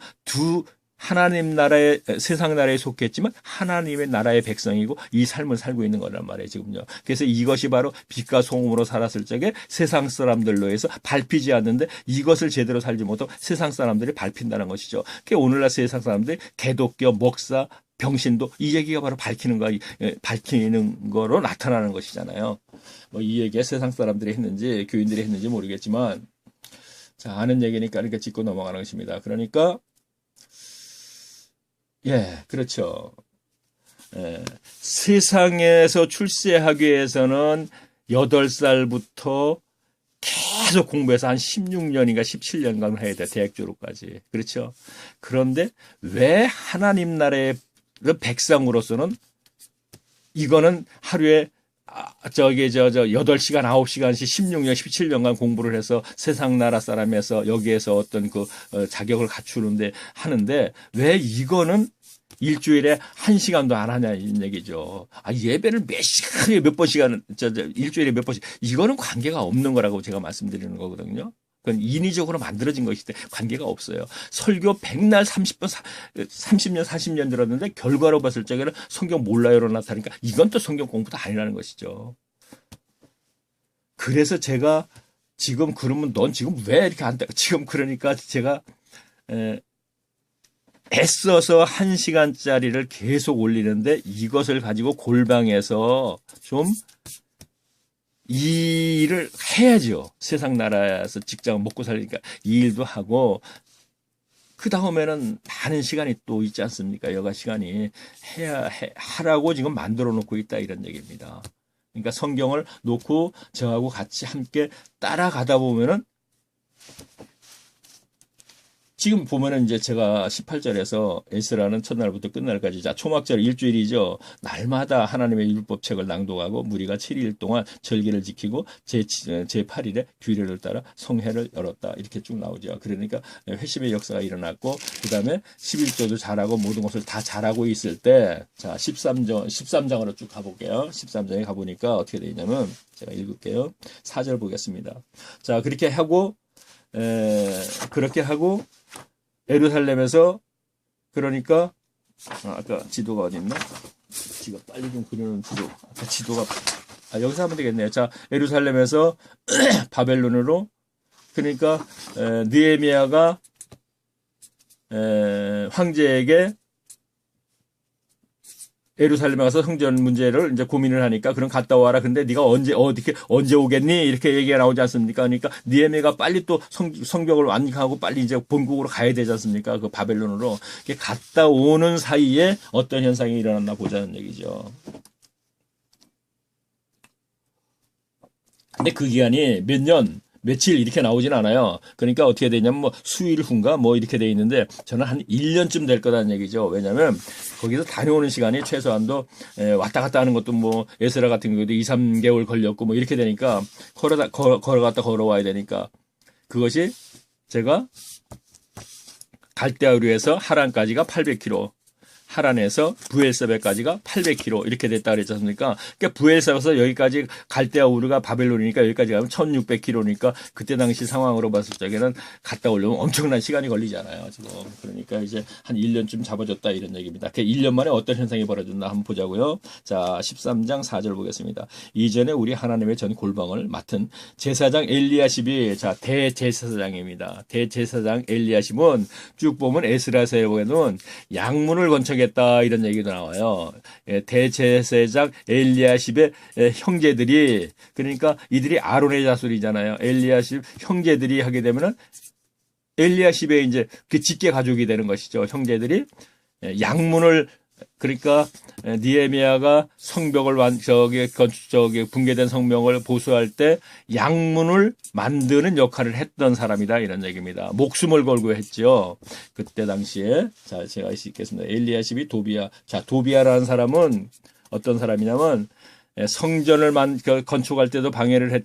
하나님 나라의, 세상 나라에 속했지만 하나님의 나라의 백성이고 이 삶을 살고 있는 거란 말이에요, 지금요. 그래서 이것이 바로 빛과 소금으로 살았을 적에 세상 사람들로 해서 밟히지 않는데 이것을 제대로 살지 못하고 세상 사람들이 밟힌다는 것이죠. 그게 오늘날 세상 사람들이 개독교, 목사, 병신도 이 얘기가 바로 밝히는 거로 나타나는 것이잖아요. 뭐 이 얘기가 세상 사람들이 했는지 교인들이 했는지 모르겠지만, 자, 아는 얘기니까 이렇게 짚고 넘어가는 것입니다. 그러니까, 예, 그렇죠. 예, 세상에서 출세하기 위해서는 8살부터 계속 공부해서 한 16년인가 17년간 해야 돼, 대학 졸업까지. 그렇죠. 그런데 왜 하나님 나라의 백성으로서는 이거는 하루에 8시간, 9시간씩 16년, 17년간 공부를 해서 세상 나라 사람에서 여기에서 어떤 자격을 갖추는데 하는데 왜 이거는 일주일에 1시간도 안 하냐, 이 얘기죠. 예배를 몇 번씩은, 일주일에 몇 번씩. 이거는 관계가 없는 거라고 제가 말씀드리는 거거든요. 그건 인위적으로 만들어진 것이기 때문에 관계가 없어요. 설교 100날 30년, 40년 들었는데 결과로 봤을 적에는 성경 몰라요로 나타나니까 이건 또 성경 공부도 아니라는 것이죠. 그래서 제가 지금 그러면 넌 지금 왜 이렇게 안 돼? 지금 그러니까 제가 애써서 1시간짜리를 계속 올리는데 이것을 가지고 골방에서 좀 이 일을 해야죠. 세상 나라에서 직장 먹고 살니까 이 일도 하고 그 다음에는 많은 시간이 또 있지 않습니까? 여가 시간이 하라고 지금 만들어 놓고 있다 이런 얘기입니다. 그러니까 성경을 놓고 저하고 같이 함께 따라가다 보면은 지금 보면은 이제 제가 18절에서 에스라는 첫날부터 끝날까지, 자, 초막절 일주일이죠. 날마다 하나님의 율법책을 낭독하고 무리가 7일 동안 절기를 지키고 제8일에 규례를 따라 성회를 열었다. 이렇게 쭉 나오죠. 그러니까 회심의 역사가 일어났고, 그 다음에 11조도 잘하고 모든 것을 다 잘하고 있을 때, 자, 13장으로 쭉 가볼게요. 13장에 가보니까 어떻게 되냐면, 제가 읽을게요. 4절 보겠습니다. 자, 그렇게 하고 예루살렘에서, 그러니까 아까 지도가 어디 있나? 지가 빨리 좀 그리는 지도. 아까 지도가 여기서 하면 되겠네요. 자, 예루살렘에서 바벨론으로, 그러니까 느헤미야가 황제에게 예루살렘에 가서 성전 문제를 이제 고민을 하니까 그럼 갔다 와라. 근데 네가 언제 오겠니? 이렇게 얘기가 나오지 않습니까? 그러니까 느헤미야가 빨리 또 성벽을 완공하고 빨리 이제 본국으로 가야 되지 않습니까? 그 바벨론으로. 갔다 오는 사이에 어떤 현상이 일어났나 보자는 얘기죠. 근데 그 기간이 며칠 이렇게 나오진 않아요. 그러니까 어떻게 되냐면 뭐 수일 후인가 뭐 이렇게 돼 있는데 저는 한 1년쯤 될 거라는 얘기죠. 왜냐하면 거기서 다녀오는 시간이 최소한도 왔다 갔다 하는 것도 뭐 에스라 같은 경우도 2, 3개월 걸렸고 뭐 이렇게 되니까 걸어갔다 걸어와야 되니까 그것이 제가 갈대아우르에서 하란까지가 800km. 하란에서 부엘세베까지가 800km 이렇게 됐다 그랬지 않습니까? 그러니까 부엘세베에서 여기까지 갈대아우르가 바벨론이니까 여기까지 가면 1600km니까 그때 당시 상황으로 봤을 적에는 갔다 오려면 엄청난 시간이 걸리잖아요, 지금. 그러니까 이제 한 1년쯤 잡아줬다 이런 얘기입니다. 그 1년 만에 어떤 현상이 벌어졌나 한번 보자고요. 자, 13장 4절 보겠습니다. 이전에 우리 하나님의 전 골방을 맡은 제사장 엘리야십이, 자, 대제사장입니다. 대제사장 엘리야십은 쭉 보면 에스라서에 보면 양문을 건축했다 이런 얘기도 나와요. 대제사장 엘리야십의 형제들이, 그러니까 이들이 아론의 자손이잖아요. 엘리야십 형제들이 하게 되면은 엘리야십의 이제 그 직계 가족이 되는 것이죠. 형제들이 양문을 그러니까 느헤미야가 성벽을 붕괴된 성벽을 보수할 때 양문을 만드는 역할을 했던 사람이다 이런 얘기입니다. 목숨을 걸고 했죠. 그때 당시에 자 제가 읽겠습니다. 엘리야십이 도비야. 자 도비야라는 사람은 어떤 사람이냐면 성전을 건축할 때도 방해를 했.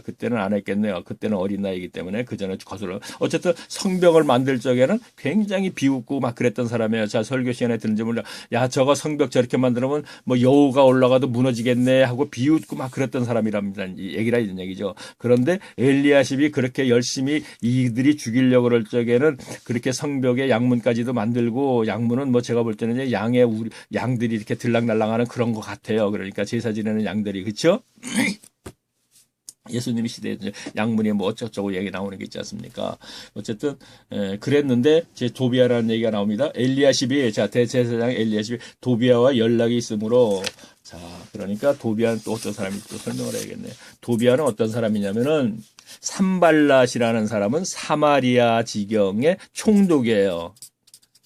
그때는 안 했겠네요. 그때는 어린 나이이기 때문에 그 전에 거슬러. 어쨌든 성벽을 만들 적에는 굉장히 비웃고 막 그랬던 사람이에요. 자, 설교 시간에 들은지 몰라. 야, 저거 성벽 저렇게 만들면 뭐 여우가 올라가도 무너지겠네 하고 비웃고 막 그랬던 사람이랍니다. 얘기라 이런 얘기죠. 그런데 엘리야십이 그렇게 열심히 이들이 죽이려고 그럴 적에는 그렇게 성벽에 양문까지도 만들고 양문은 뭐 제가 볼 때는 양들이 이렇게 들락날락하는 그런 것 같아요. 그러니까 제사 지내는 양들이 그렇죠? 예수님이 시대에 양문이 뭐 어쩌고저쩌고 얘기 나오는 게 있지 않습니까? 어쨌든 그랬는데 제 도비야라는 얘기가 나옵니다. 엘리야십이 자 대제사장 엘리야십이 도비야와 연락이 있으므로 자 그러니까 도비야는 또 어떤 사람인지 또 설명을 해야겠네요. 도비야는 어떤 사람이냐면은 산발랏이라는 사람은 사마리아 지경의 총독이에요.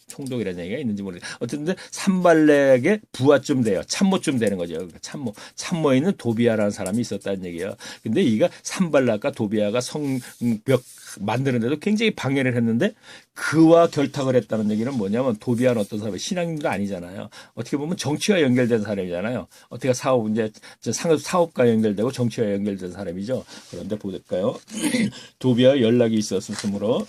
총독이라는 얘기가 있는지 모르겠어요. 어쨌든 산발렉의 부하쯤 돼요. 참모쯤 되는 거죠. 참모에 있는 도비야라는 사람이 있었다는 얘기예요. 근데 이가 산발락과 도비야가 성벽 만드는데도 굉장히 방해를 했는데 그와 결탁을 했다는 얘기는 뭐냐면 도비야는 어떤 사람이 신앙인도 아니잖아요. 어떻게 보면 정치와 연결된 사람이잖아요. 어떻게 사업과 연결되고 정치와 연결된 사람이죠. 그런데 볼까요? 도비야와 연락이 있었으므로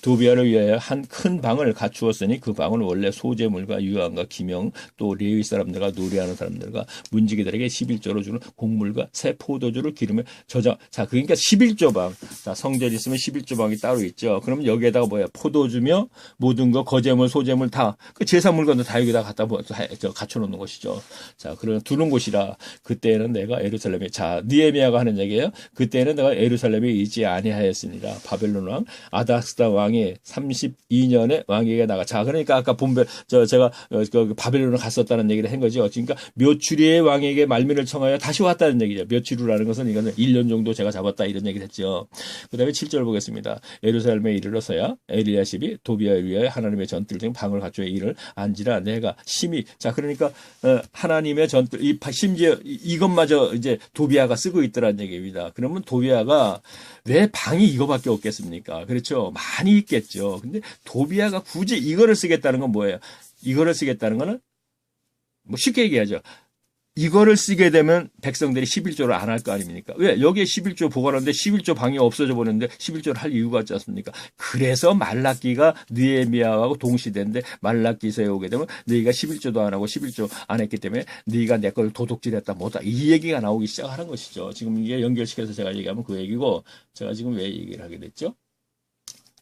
도비야를 위하여 한 큰 방을 갖추었으니 그 방은 원래 소재물과 유황과 기명 또 레위 사람들과 노래하는 사람들과 문지기들에게 11조로 주는 곡물과 새 포도주를 기름에 저장. 자, 그러니까 11조 방. 자, 성전 있으면 11조 방이 따로 있죠. 그러면 여기에다가 뭐야? 포도주며 모든 거 거제물, 소재물 다 그 제사 물건도 다 여기다 갖다 갖춰 놓는 것이죠. 자, 그런 두는 곳이라 그때는 내가 예루살렘에 자, 느헤미야가 하는 얘기예요. 그때는 내가 예루살렘에 있지 아니하였습니다. 바벨론 왕 아닥스다 왕이 32년에 왕에게 나가. 자, 그러니까 아까 제가 바벨론을 갔었다는 얘기를 한 거죠. 그러니까 묘추리의 왕에게 말미를 청하여 다시 왔다는 얘기죠. 묘추리라는 것은 이거는 1년 정도 제가 잡았다 이런 얘기를 했죠. 그다음에 7절 보겠습니다. 예루살렘에 이르러서야 엘리야십이 도비야를 위하여 하나님의 전뜰 중 방을 갖추어 이를 안지라 내가 심히. 자, 그러니까 하나님의 전뜰 심지어 이것마저 이제 도비야가 쓰고 있더라는 얘기입니다. 그러면 도비야가 왜 방이 이거밖에 없겠습니까? 그렇죠. 많이 있겠죠. 근데 도비야가 굳이 이거를 쓰겠다는 건 뭐예요? 이거를 쓰겠다는 거는 뭐 쉽게 얘기하죠. 이거를 쓰게 되면 백성들이 11조를 안 할 거 아닙니까? 왜? 여기에 11조 보관하는데 11조 방이 없어져 버렸는데 11조를 할 이유가 있지 않습니까? 그래서 말라기가 느헤미야하고 동시대인데 말라기서에 오게 되면 너희가 11조도 안 하고 11조 안 했기 때문에 너희가 내 걸 도둑질했다 뭐다 이 얘기가 나오기 시작하는 것이죠. 지금 이게 연결시켜서 제가 얘기하면 그 얘기고 제가 지금 왜 얘기를 하게 됐죠?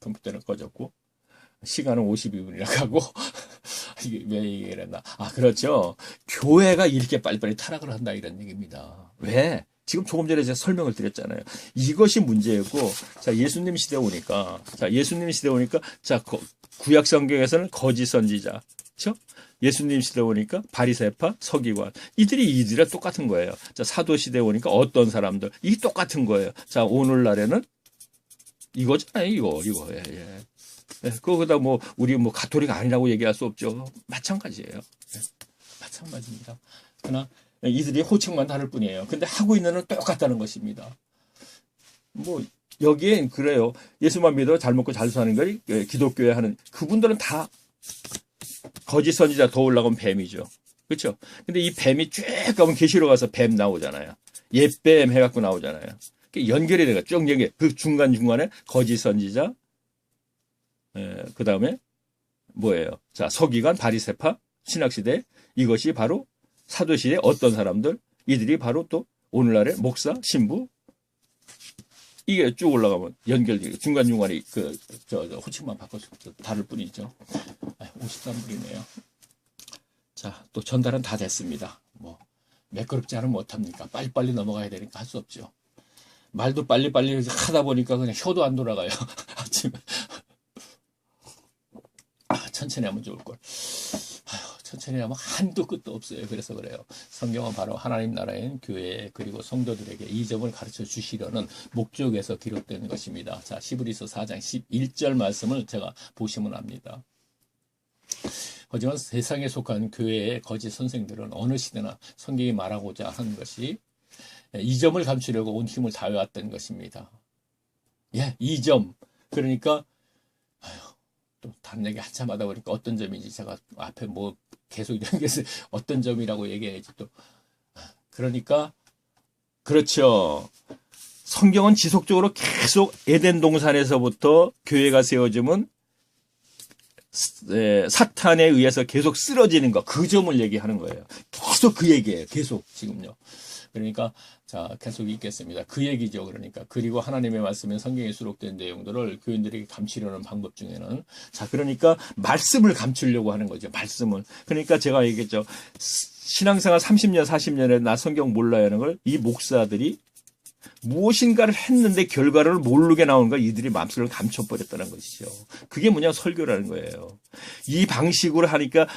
컴퓨터는 꺼졌고 시간은 52분이라고 하고 이게 왜 얘기를 했나? 그렇죠. 교회가 이렇게 빨리빨리 타락을 한다 이런 얘기입니다. 왜? 지금 조금 전에 제가 설명을 드렸잖아요. 이것이 문제였고, 자, 예수님 시대 오니까, 자, 구약 성경에서는 거짓 선지자, 그렇죠? 예수님 시대 오니까 바리새파, 서기관, 이들이랑 똑같은 거예요. 자, 사도 시대 오니까 어떤 사람들, 이 똑같은 거예요. 자, 오늘날에는 이거잖아요, 이거, 예. 그거보다 우리 가톨릭 아니라고 얘기할 수 없죠. 마찬가지예요. 마찬가지입니다. 그러나 이들이 호칭만 다를 뿐이에요. 근데 하고 있는 건 똑같다는 것입니다. 여기엔 그래요. 예수만 믿어 잘 먹고 잘 사는 걸 기독교에 하는 그분들은 다 거짓 선지자 더 올라가면 뱀이죠. 그렇죠? 근데 이 뱀이 쭉 가면 계시록 가서 뱀 나오잖아요. 옛뱀 해갖고 나오잖아요. 연결이 돼가 쭉 연결. 그 중간중간에 거짓 선지자, 그 다음에 뭐예요? 자, 서기관, 바리새파, 신학시대 이것이 바로 사도시대 어떤 사람들 이들이 바로 또 오늘날의 목사, 신부 이게 쭉 올라가면 연결되고 중간중간에 호칭만 바꿔서 다를 뿐이죠. 53분이네요. 자, 또 전달은 다 됐습니다. 매끄럽지 않으면 못합니까? 빨리빨리 넘어가야 되니까 할 수 없죠. 말도 빨리빨리 하다 보니까 그냥 혀도 안 돌아가요. 아침에. 천천히 하면 좋을 걸. 천천히 하면 한도 끝도 없어요. 그래서 그래요. 성경은 바로 하나님 나라의 교회 그리고 성도들에게 이 점을 가르쳐 주시려는 목적에서 기록되는 것입니다. 자, 히브리서 4장 11절 말씀을 제가 보시면 압니다. 하지만 세상에 속한 교회의 거짓 선생들은 어느 시대나 성경이 말하고자 하는 것이 이 점을 감추려고 온 힘을 다해왔던 것입니다. 예, 이 점. 그러니까 또 다른 얘기 한참 하다 보니까 어떤 점인지 제가 앞에 뭐 계속 얘기해서 어떤 점이라고 얘기해야지 또. 그러니까 그렇죠. 성경은 지속적으로 계속 에덴 동산에서부터 교회가 세워지면 사탄에 의해서 계속 쓰러지는 것, 그 점을 얘기하는 거예요. 계속 그 얘기예요. 계속 지금요. 그러니까 자 계속 읽겠습니다. 그 얘기죠. 그러니까 그리고 하나님의 말씀에 성경에 수록된 내용들을 교인들에게 감추려는 방법 중에는 자 그러니까 말씀을 감추려고 하는 거죠. 말씀을. 그러니까 제가 얘기했죠. 신앙생활 30년 40년에 나 성경 몰라야 하는 걸 이 목사들이 무엇인가를 했는데 결과를 모르게 나오는 걸 이들이 마음속으로 감춰버렸다는 것이죠. 그게 뭐냐 설교라는 거예요. 이 방식으로 하니까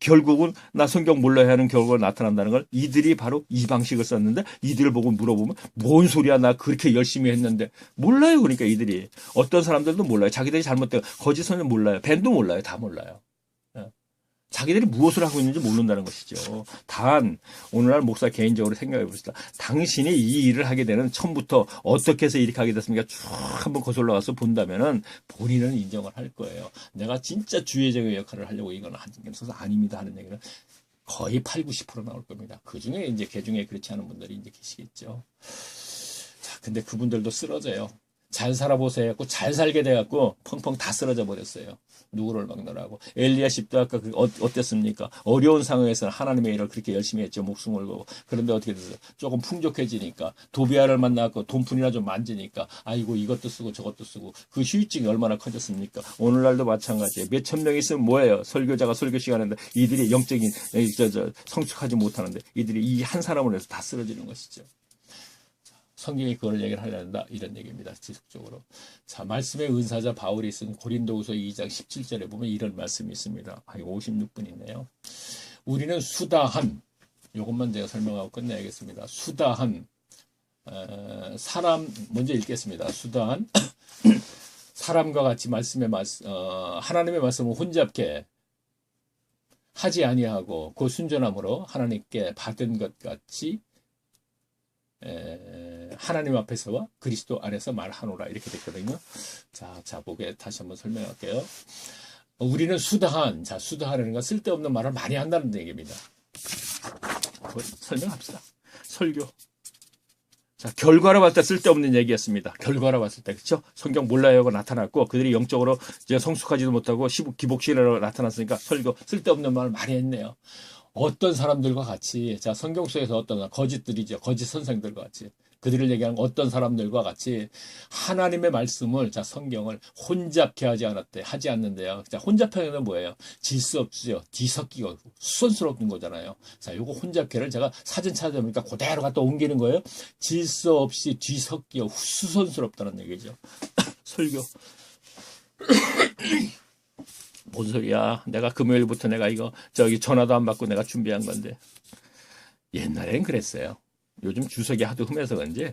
결국은 나 성경 몰라야 하는 결과가 나타난다는 걸 이들이 바로 이 방식을 썼는데 이들을 보고 물어보면 뭔 소리야 나 그렇게 열심히 했는데 몰라요. 그러니까 이들이 어떤 사람들도 몰라요. 자기들이 잘못된 거짓 선을 몰라요. 밴도 몰라요. 다 몰라요. 자기들이 무엇을 하고 있는지 모른다는 것이죠. 단 오늘날 목사 개인적으로 생각해 봅시다. 당신이 이 일을 하게 되는 처음부터 어떻게 해서 이렇게 하게 됐습니까? 쭉 한번 거슬러 가서 본다면은 본인은 인정을 할 거예요. 내가 진짜 주의적인 역할을 하려고 이건 하는 게 없어서 아닙니다 하는 얘기는 거의 8, 90% 나올 겁니다. 그 중에 이제 개중에 그렇지 않은 분들이 이제 계시겠죠. 자, 근데 그분들도 쓰러져요. 잘 살아보세요. 잘 살게 돼갖고 펑펑 다 쓰러져 버렸어요. 누구를 막느라고. 엘리야십도 아까 어땠습니까? 어려운 상황에서는 하나님의 일을 그렇게 열심히 했죠. 목숨을 걸고. 그런데 어떻게 됐어요? 조금 풍족해지니까 도비아를 만나고 돈푼이나 좀 만지니까 아이고 이것도 쓰고 저것도 쓰고 그 휴유증이 얼마나 커졌습니까? 오늘날도 마찬가지예요. 몇천 명 있으면 뭐예요? 설교자가 설교 시간인데 이들이 영적인 성숙하지 못하는데 이들이 이 한 사람을 해서 다 쓰러지는 것이죠. 성경이 그걸 얘기를 하려는다 이런 얘기입니다. 지속적으로. 자, 말씀의 은사자 바울이 쓴 고린도후서 2장 17절에 보면 이런 말씀이 있습니다. 56분 있네요. 우리는 수다한 이것만 제가 설명하고 끝내야겠습니다. 수다한 사람 먼저 읽겠습니다. 수다한 사람과 같이 하나님의 말씀을 혼잡게 하지 아니하고 그 순전함으로 하나님께 받은 것 같이 하나님 앞에서와 그리스도 안에서 말하노라 이렇게 됐거든요. 자, 자복에 다시 한번 설명할게요. 우리는 수다한, 자, 수다하는 건 쓸데없는 말을 많이 한다는 얘기입니다. 설명합시다. 설교. 자, 결과로 봤을 때 쓸데없는 얘기였습니다. 결과로 봤을 때, 그렇죠? 성경 몰라요가 나타났고 그들이 영적으로 이제 성숙하지도 못하고 기복신으로 나타났으니까 설교 쓸데없는 말을 많이 했네요. 어떤 사람들과 같이 자 성경 속에서 어떤 거짓들이죠. 거짓 선생들과 같이 그들을 얘기하는 어떤 사람들과 같이 하나님의 말씀을 자 성경을 혼잡케 하지 않는데요. 자 혼잡하면 뭐예요? 질서 없죠. 뒤섞이고 수선스럽는 거잖아요. 자 요거 혼잡케를 제가 사진 찾아보니까 그대로 갖다 옮기는 거예요. 질서 없이 뒤섞이고 수선스럽다는 얘기죠. 설교. 뭔 소리야? 내가 금요일부터 내가 이거 전화도 안 받고 내가 준비한 건데. 옛날엔 그랬어요. 요즘 주석이 하도 흠해서 그런지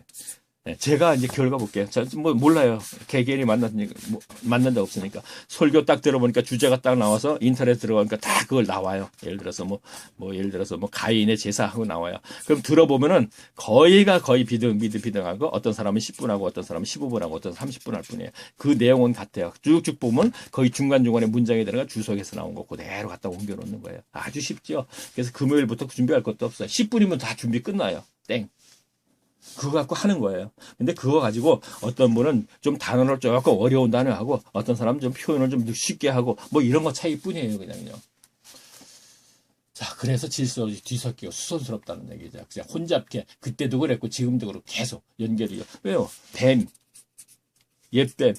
제가 이제 결과 볼게요. 저 뭐 몰라요. 개개인이 만난 적 없으니까 설교 딱 들어보니까 주제가 딱 나와서 인터넷 들어가니까 다 그걸 나와요. 예를 들어서 예를 들어서 가인의 제사하고 나와요. 그럼 들어보면은 거의가 거의 비등하고 어떤 사람은 10분 하고 어떤 사람은 15분 하고 어떤 사람은 30분 할 뿐이에요. 그 내용은 같아요. 쭉쭉 보면 거의 중간중간에 문장에 들어가 주석에서 나온 거 그대로 갖다 옮겨 놓는 거예요. 아주 쉽죠. 그래서 금요일부터 준비할 것도 없어요. 10분이면 다 준비 끝나요. 땡. 그거 갖고 하는 거예요. 근데 그거 가지고 어떤 분은 좀 단어를 조금 어려운 단어 하고 어떤 사람은 좀 표현을 좀 쉽게 하고 뭐 이런 거 차이뿐이에요. 그냥요. 자, 그래서 질서 없이 뒤섞이고 수선스럽다는 얘기죠. 그냥 혼잡게 그때도 그랬고 지금도 그렇고 계속 연결이요. 왜요? 뱀, 옛뱀.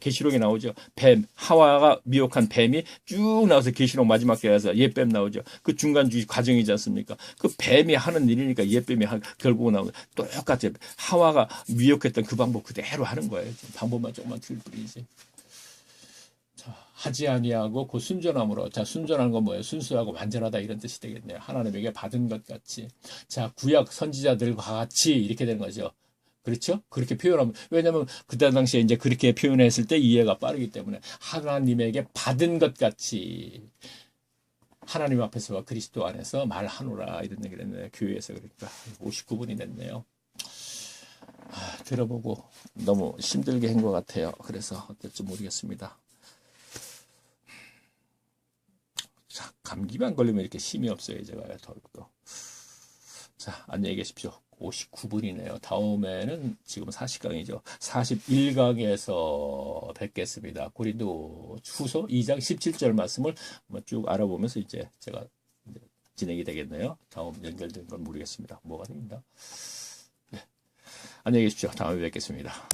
계시록에 나오죠. 뱀, 하와가 미혹한 뱀이 쭉 나와서 계시록 마지막 에 가서 옛뱀 나오죠. 그 중간 과정이지 않습니까? 그 뱀이 하는 일이니까 옛뱀이 결국 나오는 똑같이 하와가 미혹했던 그 방법 그대로 하는 거예요. 방법만 조금만 틀 뿐이지. 자, 하지 아니하고 그 순전함으로. 자, 순전한 건 뭐예요? 순수하고 완전하다 이런 뜻이 되겠네요. 하나님에게 받은 것 같이. 자, 구약 선지자들과 같이 이렇게 되는 거죠. 그렇죠? 그렇게 표현하면, 왜냐면 그때 당시에 이제 그렇게 표현했을 때 이해가 빠르기 때문에 하나님에게 받은 것 같이 하나님 앞에서와 그리스도 안에서 말하노라 이런 얘기를 했네요. 교회에서. 그러니까 59분이 됐네요. 들어보고 너무 힘들게 한 것 같아요. 그래서 어떨지 모르겠습니다. 자, 감기만 걸리면 이렇게 힘이 없어요. 제가 더욱더. 자, 안녕히 계십시오. 59분이네요. 다음에는 지금 40강이죠. 41강에서 뵙겠습니다. 고린도 후서 2장 17절 말씀을 한번 쭉 알아보면서 이제 제가 진행이 되겠네요. 다음 연결된 건 모르겠습니다. 뭐가 됩니다. 네. 안녕히 계십시오. 다음에 뵙겠습니다.